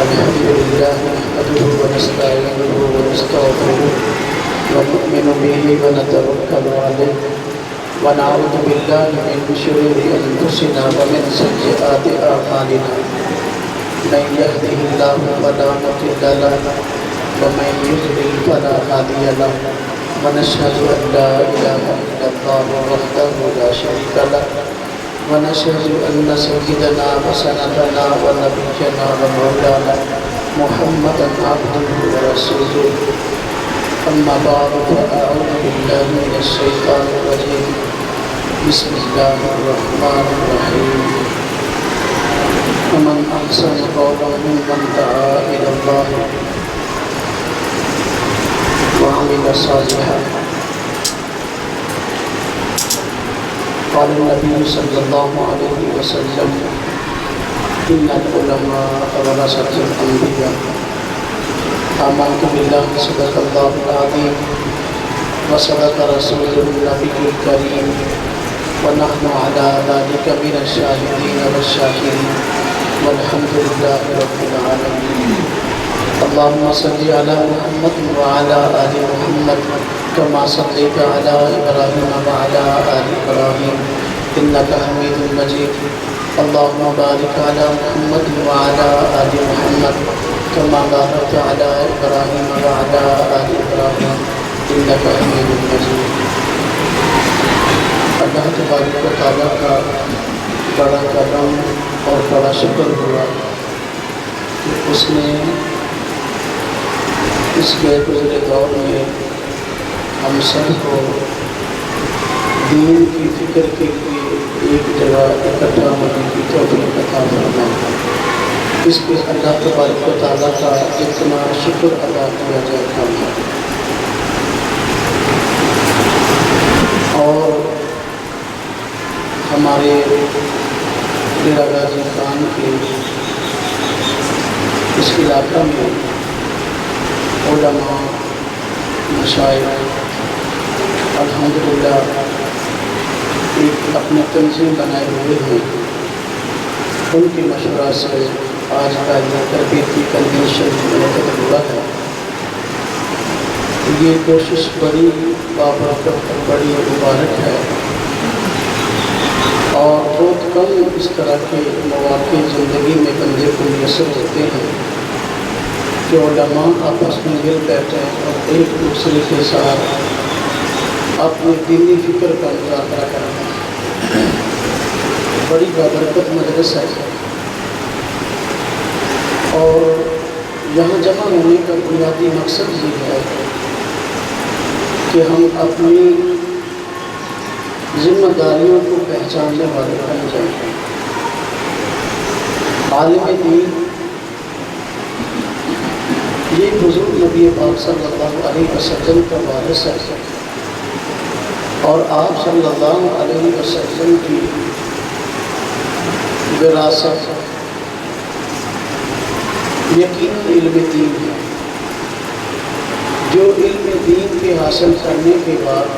الحمد لله نحمده ونستعينه ونستغفره ونؤمن به ونتوكل عليه ونعوذ بالله من شرور أنفسنا ومن سيئات أعمالنا من يهده الله فلا مضل له ومن يضلل فلا هادي له ونشهد أن لا إله إلا الله وحده لا شريك له ونشهد أن سيدنا وسندنا ونبينا ومولانا محمدا عبده ورسوله أما بعد فأعوذ بالله من الشيطان الرجيم بسم الله الرحمن الرحيم ومن أحسن قولا ممن دعا إلى الله وعمل صالحا قال النبي صلى الله عليه وسلم إن العلماء ورثة الأنبياء آمنت بالله صدق الله العظيم وصدق رسوله النبي الكريم ونحن على ذلك من الشاهدين والشاكرين والحمد لله رب العالمين اللهم صل على محمد وعلى آل محمد كما صليت على إبراهيم وعلى آل إبراهيم إنك حميد مجيد اللهم بارك على محمد وعلى آل محمد كما باركت على إبراهيم وعلى آل إبراهيم إنك حميد مجيد اللہ تبارک و تعالیٰ کا بڑا کرم اور بڑا شکر ہوا کہ اس نے اس غیر گزرے دور میں ہم سب کو دین کی فکر کے لیے ایک جگہ اکٹھا ہونے کی توفیق عطا فرمایا۔ اس کے اللہ تبارک و تعالیٰ کا اتنا شکر ادا کیا جائے گا اور ہمارے ڈیرہ غازی خان کے اس علاقہ میں علماء مشائخ الحمدللہ ایک اپنے تنظیم بنائے ہوئے ہیں، ان کے مشورہ سے آج کا یہ تربیتی کنونشن منعقد ہوا ہے۔ یہ کوشش بڑی بابرکت بڑی مبارک ہے اور بہت کم اس طرح کے مواقع زندگی میں بندے کو میسر ہوتے ہیں کہ علماء آپس میں مل بیٹھیں اور ایک دوسرے کے ساتھ اپنی دینی فکر کا مذاکرہ کریں۔ بڑی بابرکت مجلس ہے اور یہاں جمع ہونے کا بنیادی مقصد یہ ہے کہ ہم اپنی ذمہ داریوں کو پہچاننے والے بن جائیں۔ عالم دین یہ حضور نبی پاک صلی اللہ علیہ وسلم کا وارث ہے اور آپ صلی اللہ علیہ وسلم کی وراثت یقین علم دین ہے۔ جو علم دین کے حاصل کرنے کے بعد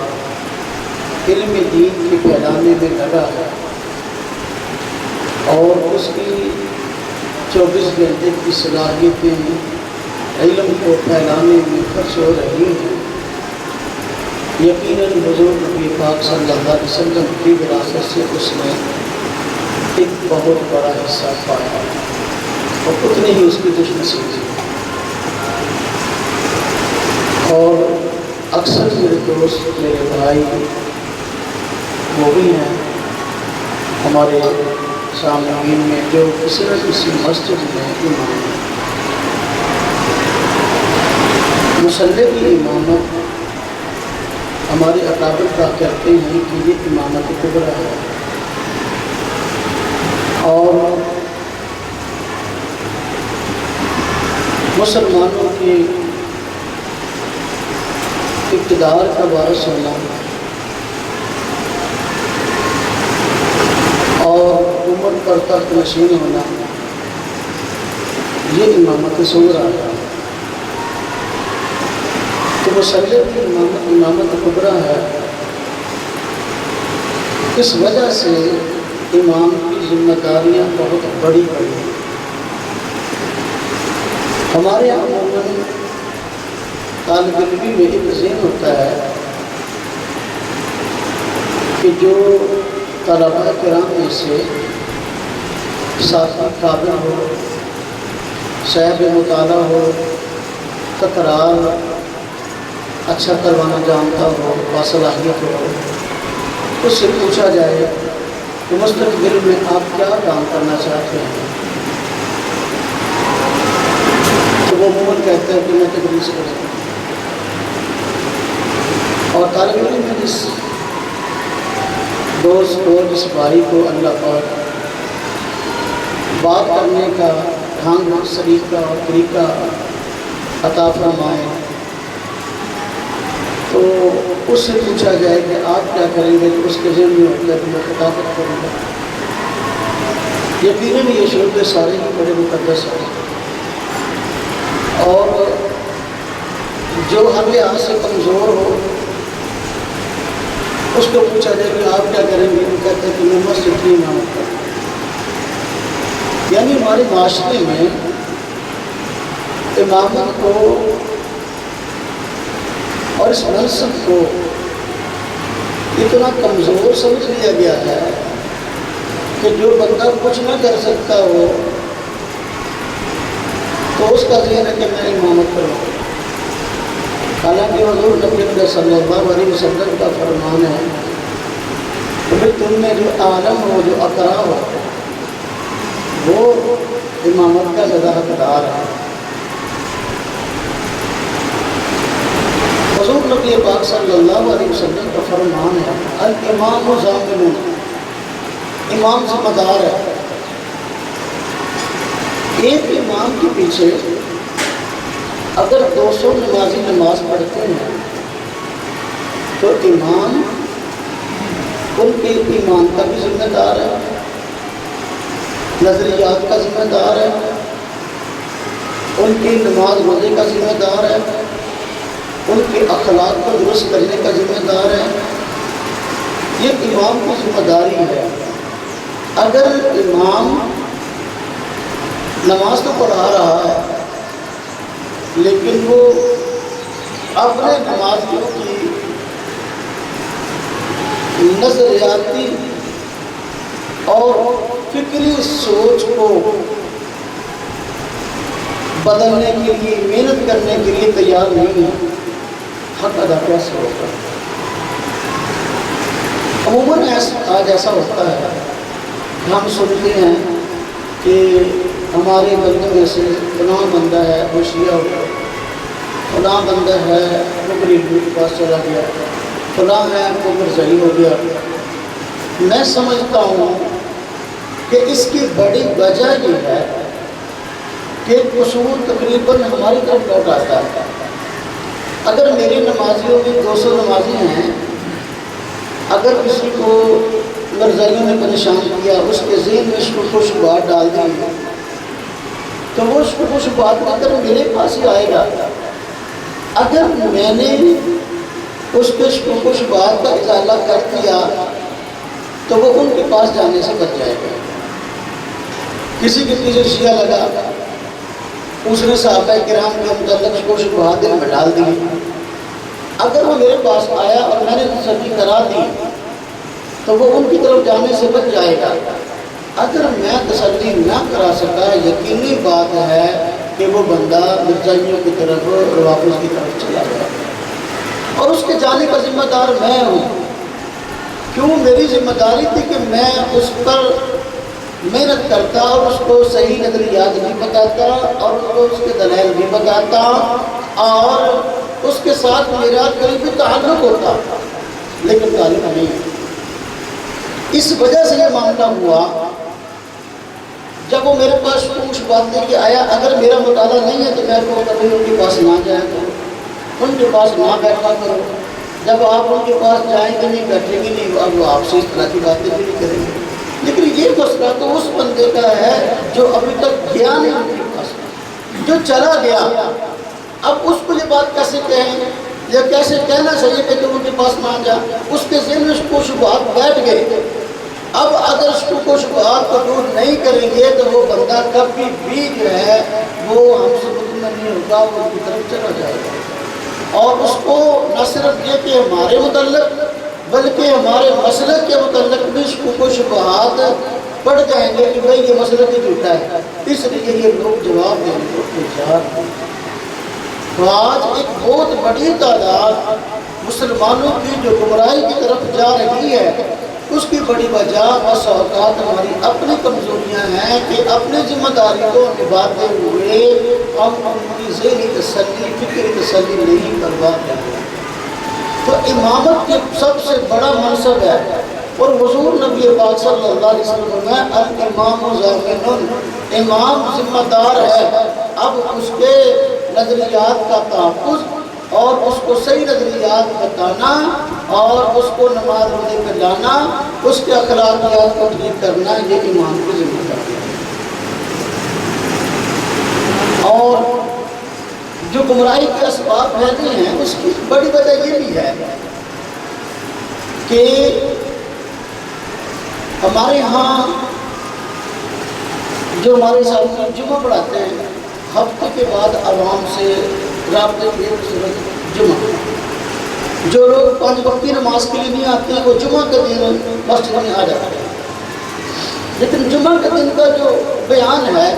علم دین کے پھیلانے میں لگا ہے اور اس کی 24 گھنٹے کی صلاحیتیں علم کو پھیلانے میں خرچ ہو رہی ہیں، یقیناً حضور نبی پاک صلی اللہ علیہ وسلم کی وراثت سے اس نے ایک بہت بڑا حصہ پایا اور اتنی ہی اس کی خوش نصیبی ہے۔ اور اکثر میرے دوست میرے بھائی وہ بھی ہیں ہمارے سامعین میں جو کسی نہ کسی مسجد میں امام ہیں۔ مصلی کی امامت ہمارے اکابر کا کہتے ہیں کہ یہ امامت کبریٰ ہے اور مسلمانوں کے اقتدار کا وارث ہونا اور عمر پر تخت نشین ہونا یہ امامت صغریٰ ہے۔ تو مصلی کی امامت کبریٰ ہے، اس وجہ سے امام کی ذمہ داریاں بہت بڑی بڑی ہیں۔ ہمارے یہاں عموماً طالب علم میں ایک ذہن ہوتا ہے کہ جو طلباء کرام میں سے ساتھی قابل ہو، صاحب مطالعہ ہو، تکرار اچھا کروانا جانتا ہو، باصلاحیت ہو، اس سے پوچھا جائے کہ مستقبل میں آپ کیا کام کرنا چاہتے ہیں، تو وہ عموماً کہتا ہے کہ میں تدریس کرتا ہوں۔ اور طالب علم میں جس دوست کو، جس بھائی کو اللہ پاک بات کرنے کا ڈھنگ، سلیقہ اور طریقہ عطا فرمائے، تو اس سے پوچھا جائے کہ آپ کیا کریں گے، تو اس کے ذہن میں ہوتا ہے کہ میں خطابت کروں گا۔ یقیناً یہ شعبے سارے ہی بڑے مقدس ہیں، اور جو ہر لحاظ سے کمزور ہو اس کو پوچھا جائے کہ آپ کیا کریں گے، وہ کہتے ہیں کہ میں مسجد کی امامت کروں۔ یعنی ہمارے معاشرے میں امامت کو اور اس منصب کو اتنا کمزور سمجھ لیا گیا ہے کہ جو بندہ کچھ نہ کر سکتا ہو تو اس کا ذہن ہے کہ میں امامت کروں۔ حالانکہ حضور نبی صلی اللہ علیہ وسلم کا فرمان ہے کہ بھئی تم میں جو عالم ہو، جو اقرا ہو، وہ امامت کا زیادہ حقدار ہے۔ حضور نبی پاک صلی اللہ علیہ وسلم کا فرمان ہے الامام ضامن، امام ذمہ دار ہے۔ ایک امام کے پیچھے اگر 200 نمازی نماز پڑھتے ہیں تو امام ان کے ایمان کا بھی ذمہ دار ہے، نظریات کا ذمہ دار ہے، ان کی نماز روزے کا ذمہ دار ہے، ان کے اخلاق کو درست کرنے کا ذمہ دار ہے۔ یہ امام کی ذمہ داری ہے۔ اگر امام نماز تو پڑھا رہا ہے لیکن وہ اپنے نمازیوں کی نظریاتی اور فکری سوچ کو بدلنے کے لیے، محنت کرنے کے لیے تیار نہیں ہے، حق ادا کیسے ہوگا؟ عموماً آج ایسا ہوتا ہے، ہم سنتے ہیں کہ ہمارے بندوں میں سے فلاں بندہ ہے وہ شیعہ ہو گیا، فلاں بندہ ہے وہ غریبوں کے پاس چلا گیا، فلاں ہے وہ مرزائی ہو گیا۔ میں سمجھتا ہوں کہ اس کی بڑی وجہ یہ ہے کہ قصور تقریباً ہماری طرف لوٹ آتا ہے۔ اگر میرے نمازیوں میں 200 نمازی ہیں، اگر کسی کو مرزائیوں نے پریشان کیا، اس کے ذہن میں شکوک و شبہات ڈال دی، تو وہ شکوک و شبہات لے کر میرے پاس ہی آئے گا۔ اگر میں نے اس کے شکوک و شبہات کا ازالہ کر دیا تو وہ ان کے پاس جانے سے بچ جائے گا۔ کسی کے پیچھے شیعہ لگا، اس نے صحابہ کرام کے متعلق شکوک و شبہات دل میں ڈال دی، اگر وہ میرے پاس آیا اور میں نے تسلی کرا دی تو وہ ان کی طرف جانے سے بچ جائے گا۔ اگر میں تسلی نہ کرا سکا، یقینی بات ہے کہ وہ بندہ مرزائیوں کی طرف، روافض کی طرف چلا گیا، اور اس کے جانے کا ذمہ دار میں ہوں۔ کیوں؟ میری ذمہ داری تھی کہ میں اس پر محنت کرتا اور اس کو صحیح نظریات بھی بتاتا اور اس کو اس کے دلائل بھی بتاتا اور اس کے ساتھ میرا قریبی تعلق ہوتا، لیکن تعلق نہیں۔ اس وجہ سے یہ معاملہ ہوا، جب وہ میرے پاس پوچھ بات لے کے آیا، اگر میرا مطالعہ نہیں ہے تو میں کو کبھی ان کے پاس نہ جایا کرو، ان کے پاس نہ بیٹھا کرو۔ جب آپ ان کے پاس جائیں گے نہیں، بیٹھیں گے نہیں، اب وہ آپ سے اس طرح کی باتیں بھی نہیں کریں گے۔ لیکن یہ مسئلہ تو اس بندے کا ہے جو ابھی تک گیا نہیں ان کے پاس، جو چلا گیا۔ اب اس کو یہ بات کیسے کہیں یا کیسے کہنا چاہیے کہ تم ان کے پاس نہ جا؟ اس کے ذہن میں شکوک و شبہات بیٹھ گئے۔ اب اگر شکوک و شبہات کو دور نہیں کریں گے تو وہ بندہ کبھی بھی جو ہے وہ ہم سبق میں نہیں ہوگا وہ ان کی طرف چلا جائے گا، اور اس کو نہ صرف یہ کہ ہمارے متعلق بلکہ ہمارے مسلک کے متعلق بھی شکوک و شبہات پڑ جائیں گے کہ بھئی یہ مسلک ہی جھوٹا ہے، اس لیے یہ لوگ جواب دینے کو تیار ہیں۔ تو آج ایک بہت بڑی تعداد مسلمانوں کی جو گمراہی کی طرف جا رہی ہے، اس کی بڑی وجہ بس اوقات ہماری اپنی کمزوریاں ہیں کہ اپنی ذمہ داری کو نبھاتے ہوئے ہم ان کی ذہنی تسلی، فکری تسلی نہیں کروا رہے۔ تو امامت کے سب سے بڑا منصب ہے، اور حضور نبی پاک صلی اللہ علیہ وسلم میں الامام ضامن، امام ذمہ دار ہے، اب اس کے نظریات کا تحفظ اور اس کو صحیح نظریات بتانا اور اس کو نماز روزے پہ لانا، اس کے اخلاقیات کو ٹھیک کرنا، یہ امام کی ذمہ داری ہے۔ اور جو گمراہی کے اسباب پھیلے ہیں اس کی بڑی وجہ یہ بھی ہے کہ ہمارے ہاں جو ہمارے ساتھ جمعہ پڑھاتے ہیں، ہفتے کے بعد عوام سے رابطے کی صورت جمعہ، جو لوگ 5 وقتی نماز کے لیے نہیں آتے ہیں وہ جمعہ کے دن مسجد میں آ جاتے ہیں، لیکن جمعہ کے دن کا جو بیان ہے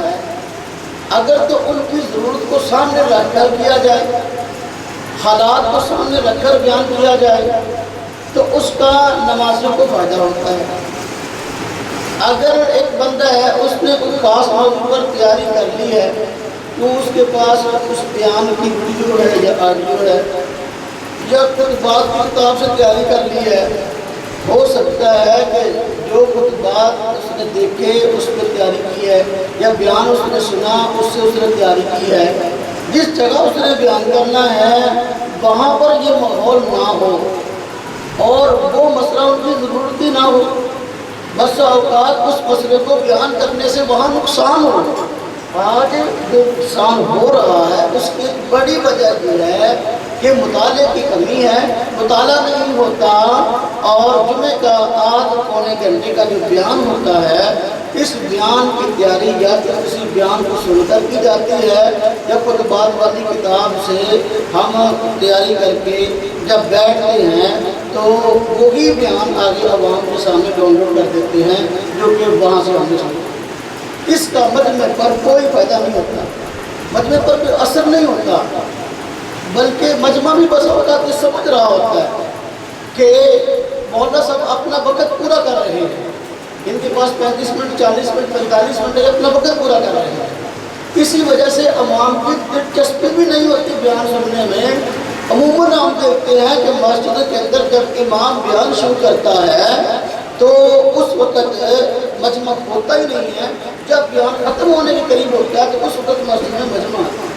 اگر تو ان کی ضرورت کو سامنے رکھ کر کیا جائے، حالات کو سامنے رکھ کر بیان کیا جائے تو اس کا نمازیوں کو فائدہ ہوتا ہے۔ اگر ایک بندہ ہے اس نے کوئی خاص موضوع پر تیاری کر لی ہے تو اس کے پاس اس بیان کی ویڈیو ہے یا آڈیو ہے یا کوئی بات کی کتاب سے تیاری کر لی ہے، ہو سکتا ہے کہ جو کچھ بات اس نے دیکھے اس پہ تیاری کی ہے یا بیان اس نے سنا اس سے اس نے تیاری کی ہے، جس جگہ اس نے بیان کرنا ہے وہاں پر یہ ماحول نہ ہو اور وہ مسئلہ ان کی ضرورت ہی نہ ہو، بس اوقات اس مسئلے کو بیان کرنے سے وہاں نقصان ہو۔ آج جو نقصان ہو رہا ہے اس کی بڑی وجہ یہ ہے کہ مطالعے کی کمی ہے، مطالعہ نہیں ہوتا، اور جمعے کا آدھ پونے گھنٹے کا جو بیان ہوتا ہے اس بیان کی تیاری یا تو کسی بیان کو سن کر کی جاتی ہے یا خطبات والی کتاب سے ہم تیاری کر کے جب بیٹھتے ہیں تو وہی بیان آگے عوام کے سامنے ڈاؤن لوڈ کر دیتے ہیں جو کہ وہاں سے ہمیں سنتے ہیں۔ اس کا مجمع پر کوئی فائدہ نہیں ہوتا، مجمع پر کوئی اثر نہیں ہوتا، بلکہ مجمع بھی بس اوقات یہ سمجھ رہا ہوتا ہے کہ مولانا صاحب اپنا وقت پورا کر رہے ہیں، ان کے پاس 35 منٹ 40 منٹ 45 منٹ اپنا وقت پورا کر رہے ہیں، اسی وجہ سے عوام کی دلچسپی بھی نہیں ہوتی بیان سننے میں۔ عموماً ہم دیکھتے ہیں کہ مسجد کے اندر جب امام بیان شروع کرتا ہے تو اس وقت مجمع ہوتا ہی نہیں ہے، جب بیان ختم ہونے کے قریب ہوتا ہے تو اس وقت مسجد میں مجمع آتا ہے۔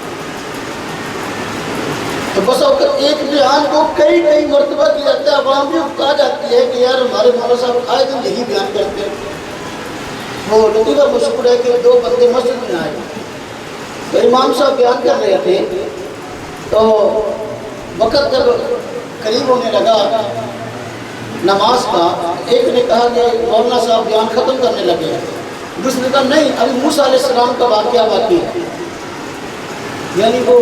تو بس اوقات ایک بیان کو کئی مرتبہ کیا جاتا ہے، عوام بھی اکتا جاتی ہے کہ یار ہمارے مولانا صاحب آئے دن یہی بیان کرتے ہیں۔ وہ لطیفہ مشہور ہے کہ 2 بندے مسجد میں آئے تو امام صاحب بیان کر رہے تھے، تو وقت جب قریب ہونے لگا نماز کا، ایک نے کہا کہ مولانا صاحب بیان ختم کرنے لگے ہیں، دوسرے نے کہا نہیں ابھی موسیٰ علیہ السلام کا واقعہ باقی ہے، یعنی وہ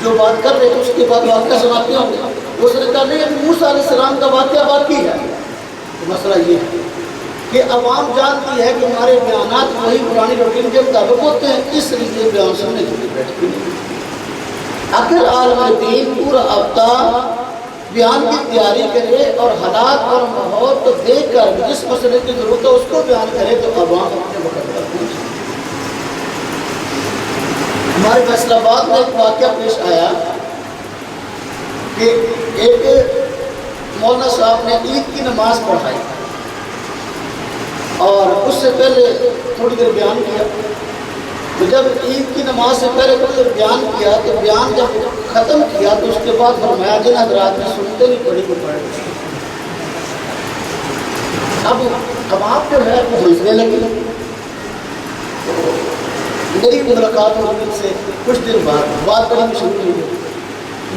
جو بات کر رہے تھے اس کے بعد واقعہ سناتے ہوں گے، دوسرے نے کہا نہیں ابھی موسیٰ علیہ السلام کا واقعہ باقی ہے۔ مسئلہ یہ ہے کہ عوام جانتی ہے کہ ہمارے بیانات وہی پرانی روٹین کے مطابق ہوتے ہیں، اس لیے بیان سننے کے لیے بیٹھتے ہیں۔ اگر عالم دین پورا ہفتہ بیان کی تیاری کرے اور حالات اور ماحول کو دیکھ کر جس مسئلے کی ضرورت ہے اس کو بیان کرے تو عوام اپنے وقت پر پہنچے۔ ہمارے فیصل آباد میں ایک واقعہ پیش آیا کہ ایک مولانا صاحب نے عید کی نماز پڑھائی اور اس سے پہلے تھوڑی دیر بیان کیا، تو جب عید کی نماز سے پہلے تھوڑی دیر بیان کیا تو بیان جب ختم کیا تو اس کے بعد فرمایا جن حضرات نے سنتے نہیں پڑھی کو پڑھ لی۔ اب آپ جو ہے وہ ہنسنے لگے، میری ملاقات ہوئی ان سے کچھ دن بعد بات کرنا شروع ہوئی،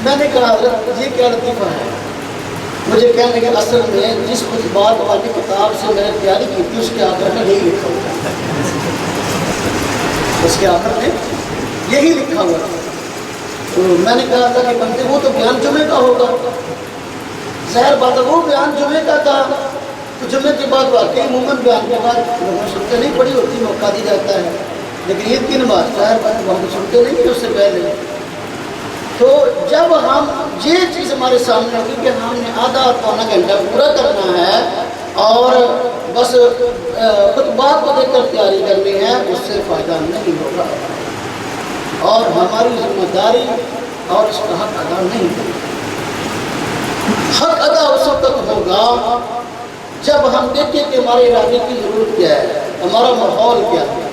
میں نے کہا حضرت یہ کیا لطیفہ ہے؟ مجھے کہنے کہ اصل میں جس کچھ بات والی کتاب سے میں نے تیاری کی تھی اس کے آخر میں یہی لکھا ہوا ہے، اس کے آخر میں یہی لکھا ہوا ہے۔ تو میں نے کہا تھا کہ بندے وہ تو بیان جمعے کا ہوگا، ظاہر بات ہے وہ بیان جمعے کا تھا، تو جمعے کے بعد واقعی عموماً بیان کے بعد لوگوں سنتے نہیں، پڑی ہوتی موقع دی جاتا ہے، لیکن عید کی نماز ظاہر بات ہم سنتے نہیں اس سے پہلے۔ تو جب ہم یہ چیز ہمارے سامنے ہوگی کہ ہم نے آدھا پونا گھنٹہ پورا کرنا ہے اور بس خطبات کو دیکھ کر تیاری کرنی ہے، اس سے فائدہ نہیں ہوگا، اور ہماری ذمہ داری اور اس کا حق ادا نہیں ہوگا۔ حق ادا اس وقت ہوگا جب ہم دیکھیں کہ ہمارے علاقے کی ضرورت کیا ہے، ہمارا ماحول کیا ہے۔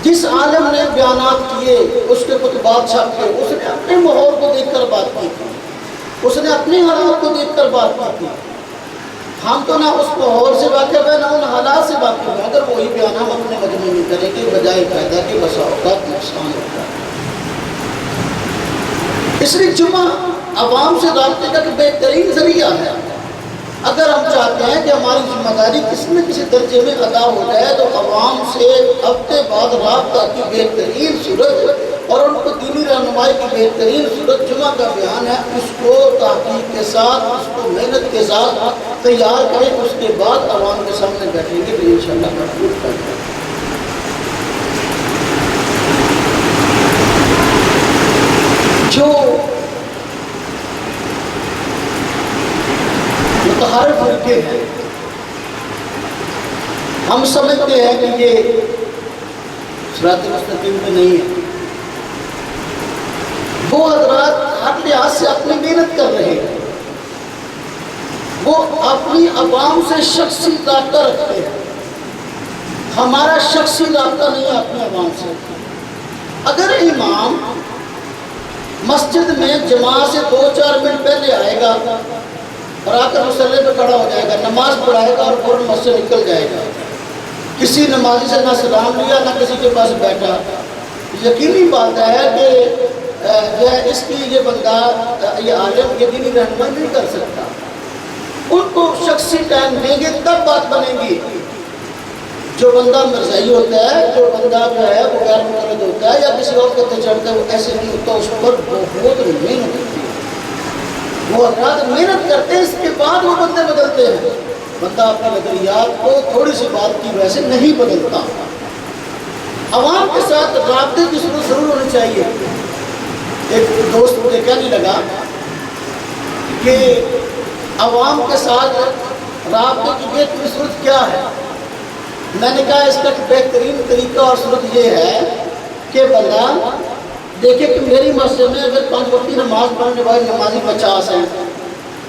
جس عالم نے بیانات کیے، اس کے خطبات چھاپے، اس نے اپنے ماحول کو دیکھ کر بات کی تھی، اس نے اپنے حالات کو دیکھ کر بات کی تھی۔ ہم تو نہ اس ماحول سے واقف ہے نہ ان حالات سے واقف ہے، اگر وہی بیان ہم اپنے مجمع میں کریں گے بجائے فائدہ کے بسا اوقات نقصان ہوتا ہے۔ اس لیے جمعہ عوام سے رابطے کا ایک بہترین ذریعہ ہے۔ اگر ہم چاہتے ہیں کہ ہماری ذمہ داری کسی نہ کسی درجے میں ادا ہو جائے تو عوام سے ہفتے بعد رابطہ کی بہترین صورت اور ان کو دینی رہنمائی کی بہترین صورت جمعہ کا بیان ہے۔ اس کو تحقیق کے ساتھ، اس کو محنت کے ساتھ تیار کریں، اس کے بعد عوام کے سامنے بیٹھیں گے تو انشاءاللہ محفوظ کریں گے۔ جو متحرف فرقے ہیں، ہم سمجھتے ہیں کہ یہ صراط مستقیم پہ نہیں ہے، وہ حضرات ہر لحاظ سے اپنی محنت کر رہے ہیں، وہ اپنی عوام سے شخصی رابطہ رکھتے ہیں، ہمارا شخصی رابطہ نہیں ہے اپنی عوام سے۔ اگر امام مسجد میں جماعت سے 2-4 منٹ پہلے آئے گا اور آ کر مصلی پہ کھڑا ہو جائے گا، نماز پڑھائے گا اور فوراً مسجد سے نکل جائے گا، کسی نمازی سے نہ سلام لیا نہ کسی کے پاس بیٹھا، یقینی بات ہے کہ اس کی یہ بندہ یہ عالم یہ دینی رہنمائی نہیں کر سکتا۔ ان کو شخصی ٹائم دیں گے تب بات بنے گی۔ جو بندہ مرزائی ہوتا ہے، جو بندہ جو ہے وہ غیر مقلد ہوتا ہے یا کسی اور کے چڑھتا ہے، وہ ایسے نہیں ہوتا، اس پر بہت محنت ہوتی ہے، وہ حضرات محنت کرتے ہیں، اس کے بعد وہ بندے بدلتے ہیں۔ بندہ اپنے نظریات کو تھوڑی سی بات کی وجہ سے نہیں بدلتا۔ عوام کے ساتھ رابطے کی صورت ضرور ہونی چاہیے۔ ایک دوست مجھے کہنے لگا کہ عوام کے ساتھ رابطے کی بہترین صورت کیا ہے؟ میں نے کہا اس کا بہترین طریقہ اور صورت یہ ہے کہ بندہ دیکھے کہ میری مسجد میں اگر 5 وقتی نماز پڑھنے والے نمازی 50 ہیں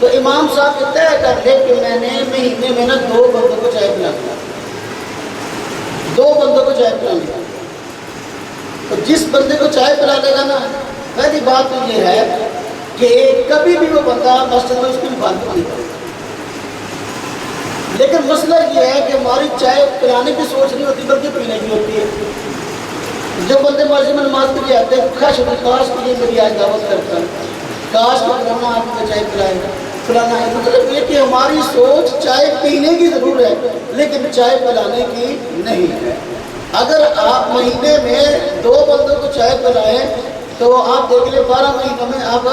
تو امام صاحب یہ طے کر لے کہ میں نے مہینے میں نا 2 بندوں کو چائے پلا دیا، 2 بندوں کو چائے پلا دیا۔ تو جس بندے کو چائے پلا لے گا نا، پہلی بات تو یہ ہے کہ کبھی بھی وہ بندہ مسجد میں اس کی مخالفت نہیں کرے گا۔ لیکن مسئلہ یہ ہے کہ ہماری چائے پلانے کی سوچ نہیں ہوتی بلکہ پینے کی ہوتی ہے۔ جو بندے مسجد میں نماز کے لیے آتے ہیں کاش کے لیے میری آج دعوت کرتا ہے، کاش کہ فلانا آپ کو چائے پلائے گا، فلانا ہے۔ مطلب یہ کہ ہماری سوچ چائے پینے کی ضرور ہے لیکن چائے پلانے کی نہیں ہے۔ اگر آپ مہینے میں 2 بندوں کو چائے پلائیں تو آپ دیکھ لیں 12 مہینوں میں آپ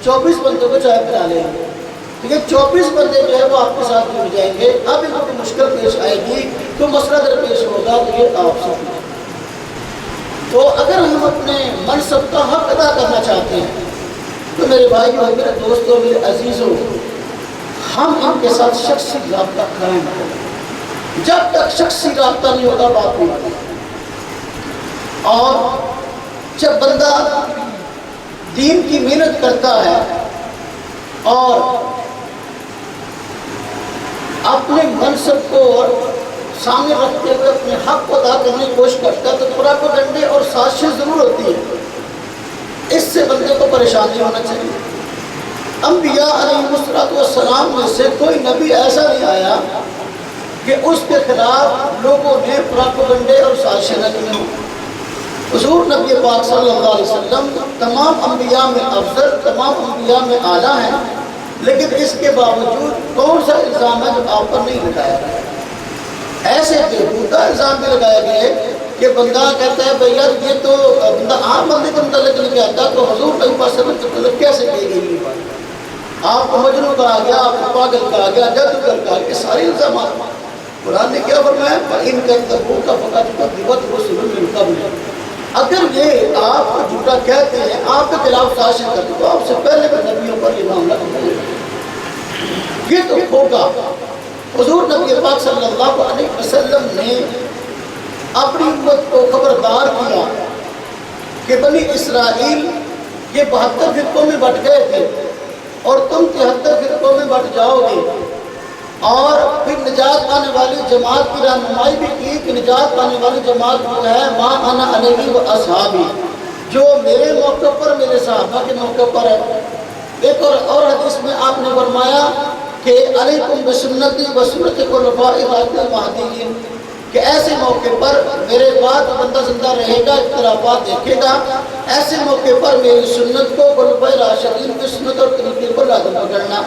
24 بندوں کو چائے پلا لیں گے۔ ٹھیک ہے، 24 بندے جو ہے وہ آپ کے ساتھ جڑ جائیں گے۔ اب ان کو مشکل پیش آئے گی تو مسئلہ درپیش ہوگا تو یہ آپ سے۔ تو اگر ہم اپنے منصب کا حق ادا کرنا چاہتے ہیں تو میرے بھائی اور میرے دوستوں میرے عزیزوں، ہم ان کے ساتھ شخصی رابطہ قائم کریں۔ جب تک شخصی رابطہ نہیں ہوگا بات نہیں ہوگی۔ اور جب بندہ دین کی محنت کرتا ہے اور اپنے منصب کو سامنے رکھتے ہوئے اپنے حق کو ادا کرنے کی کوشش کرتا ہے تو پراپیگنڈے اور سازشیں ضرور ہوتی ہیں، اس سے بندے کو پریشانی ہونا چاہیے۔ انبیاء علیہ السلام میں سے کوئی نبی ایسا نہیں آیا کہ اس کے خلاف لوگوں نے پراپیگنڈے اور سازشیں نہ کی ہوں۔ حضور نبی پاک صلی اللہ علیہ وسلم تمام انبیاء میں افضل، تمام انبیاء میں اعلیٰ ہیں، لیکن اس کے باوجود کون سا الزام ہے جو آپ پر نہیں لگایا گیا؟ ایسے بےہودہ الزام بھی لگائے گئے کہ بندہ کہتا ہے بھائی یار یہ تو بندہ عام بندے کے متعلق نہیں کہتا تو حضور نبی پاک صلی اللہ علیہ وسلم کے متعلق کیسے کہی گئی یہ بات؟ آپ کو مجنون کہا گیا، آپ کو پاگل کہا گیا، جادوگر کہا گیا، سارے الزامات قرآن نے کیا فرمایا؟ فَإِن كَذَّبُوكَ فَقَدْ كَذَّبَتْ رُسُلٌ مِّن قَبْلِكَ۔ اگر یہ آپ کو جھوٹا کہتے ہیں، آپ کے خلاف سازشیں کرتے تو آپ سے پہلے کے نبیوں پر یہ معاملہ نہیں ہوگا، یہ تو ہوگا۔ حضور نبی پاک صلی اللہ علیہ وسلم نے اپنی امت کو خبردار کیا کہ بنی اسرائیل یہ 72 فرقوں میں بٹ گئے تھے اور تم 73 فرقوں میں بٹ جاؤ گے، اور پھر نجات پانے والی جماعت کی رہنمائی بھی کی کہ نجات پانے والی جماعت جو ہے ما انا علیہ و اصحابی، جو میرے موقع پر میرے صحابہ کے موقع پر ہے۔ ایک اور حدیث میں آپ نے فرمایا کہ علیکم بسنتی و سنت خلفاء الراشدین المہدیین، کہ ایسے موقع پر میرے بعد بندہ زندہ رہے گا، اختلافات دیکھے گا، ایسے موقع پر میری سنت کو خلفاء راشدین کی سنت اور طریقے پر لازم پکڑنا۔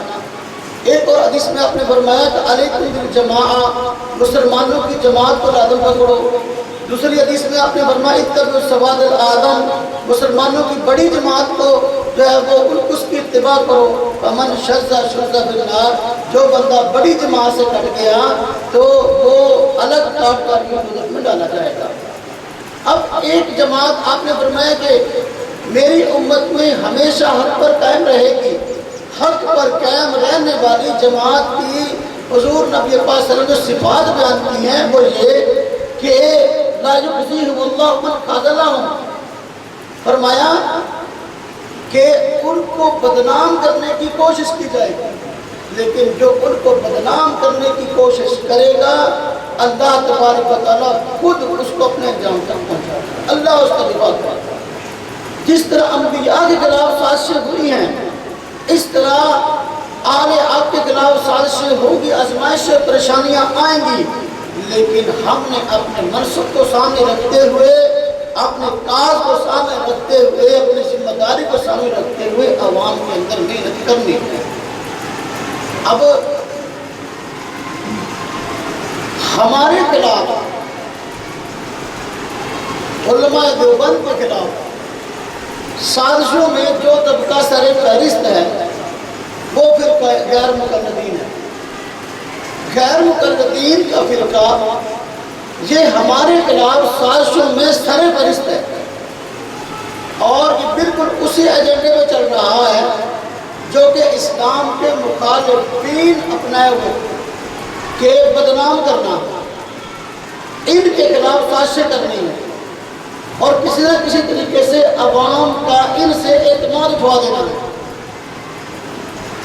ایک اور حدیث میں آپ نے فرمایا کہ علیکم بالجماعہ، مسلمانوں کی جماعت کو لازم پکڑو۔ دوسری حدیث میں آپ نے فرمایا اتبعوا سواد العظم، مسلمانوں کی بڑی جماعت کو جو ہے وہ اس کی اتباع کرو۔ فمن شذ شذ فی النار، جو بندہ بڑی جماعت سے کٹ گیا تو وہ الگ کاٹ کر کے دوزخ میں ڈالا جائے گا۔ اب ایک جماعت آپ نے فرمایا کہ میری امت میں ہمیشہ حق پر قائم رہے گی، حق پر قائم رہنے والی جماعت کی حضور نبی پاک صلی اللہ علیہ وسلم جو صفات بیان کی ہیں وہ یہ کہ لا یخزیہم اللہ من خذلہم، فرمایا کہ ان کو بدنام کرنے کی کوشش کی جائے گی، لیکن جو ان کو بدنام کرنے کی کوشش کرے گا اللہ تبارک و تعالیٰ خود اس کو اپنے انجام تک پہنچائے گا، اللہ اس کا دفاع کرے گا۔ جس طرح انبیاء کے خلاف سازشیں ہوئی ہیں، اس طرح آل آپ کے خلاف سازشیں ہوگی، آزمائشیں پریشانیاں آئیں گی، لیکن ہم نے اپنے منصب کو سامنے رکھتے ہوئے، اپنے کاز کو سامنے رکھتے ہوئے، اپنی ذمہ داری کو سامنے رکھتے ہوئے عوام کے اندر محنت کرنی ہے۔ اب ہمارے خلاف، علماء دیوبند کے خلاف سازشوں میں جو طبقہ سر فہرست ہے وہ فرقہ غیر مقلدین ہے۔ غیر مقلدین کا فرقہ یہ ہمارے خلاف سازشوں میں سر فہرست ہے، اور یہ بالکل اسی ایجنڈے میں چل رہا ہے جو کہ اسلام کے مخالفین اپنائے ہوئے کہ بدنام کرنا، ان کے خلاف سازشیں کرنی ہے اور کسی نہ کسی طریقے سے عوام کا ان سے اعتماد اٹھوا دینا ہے۔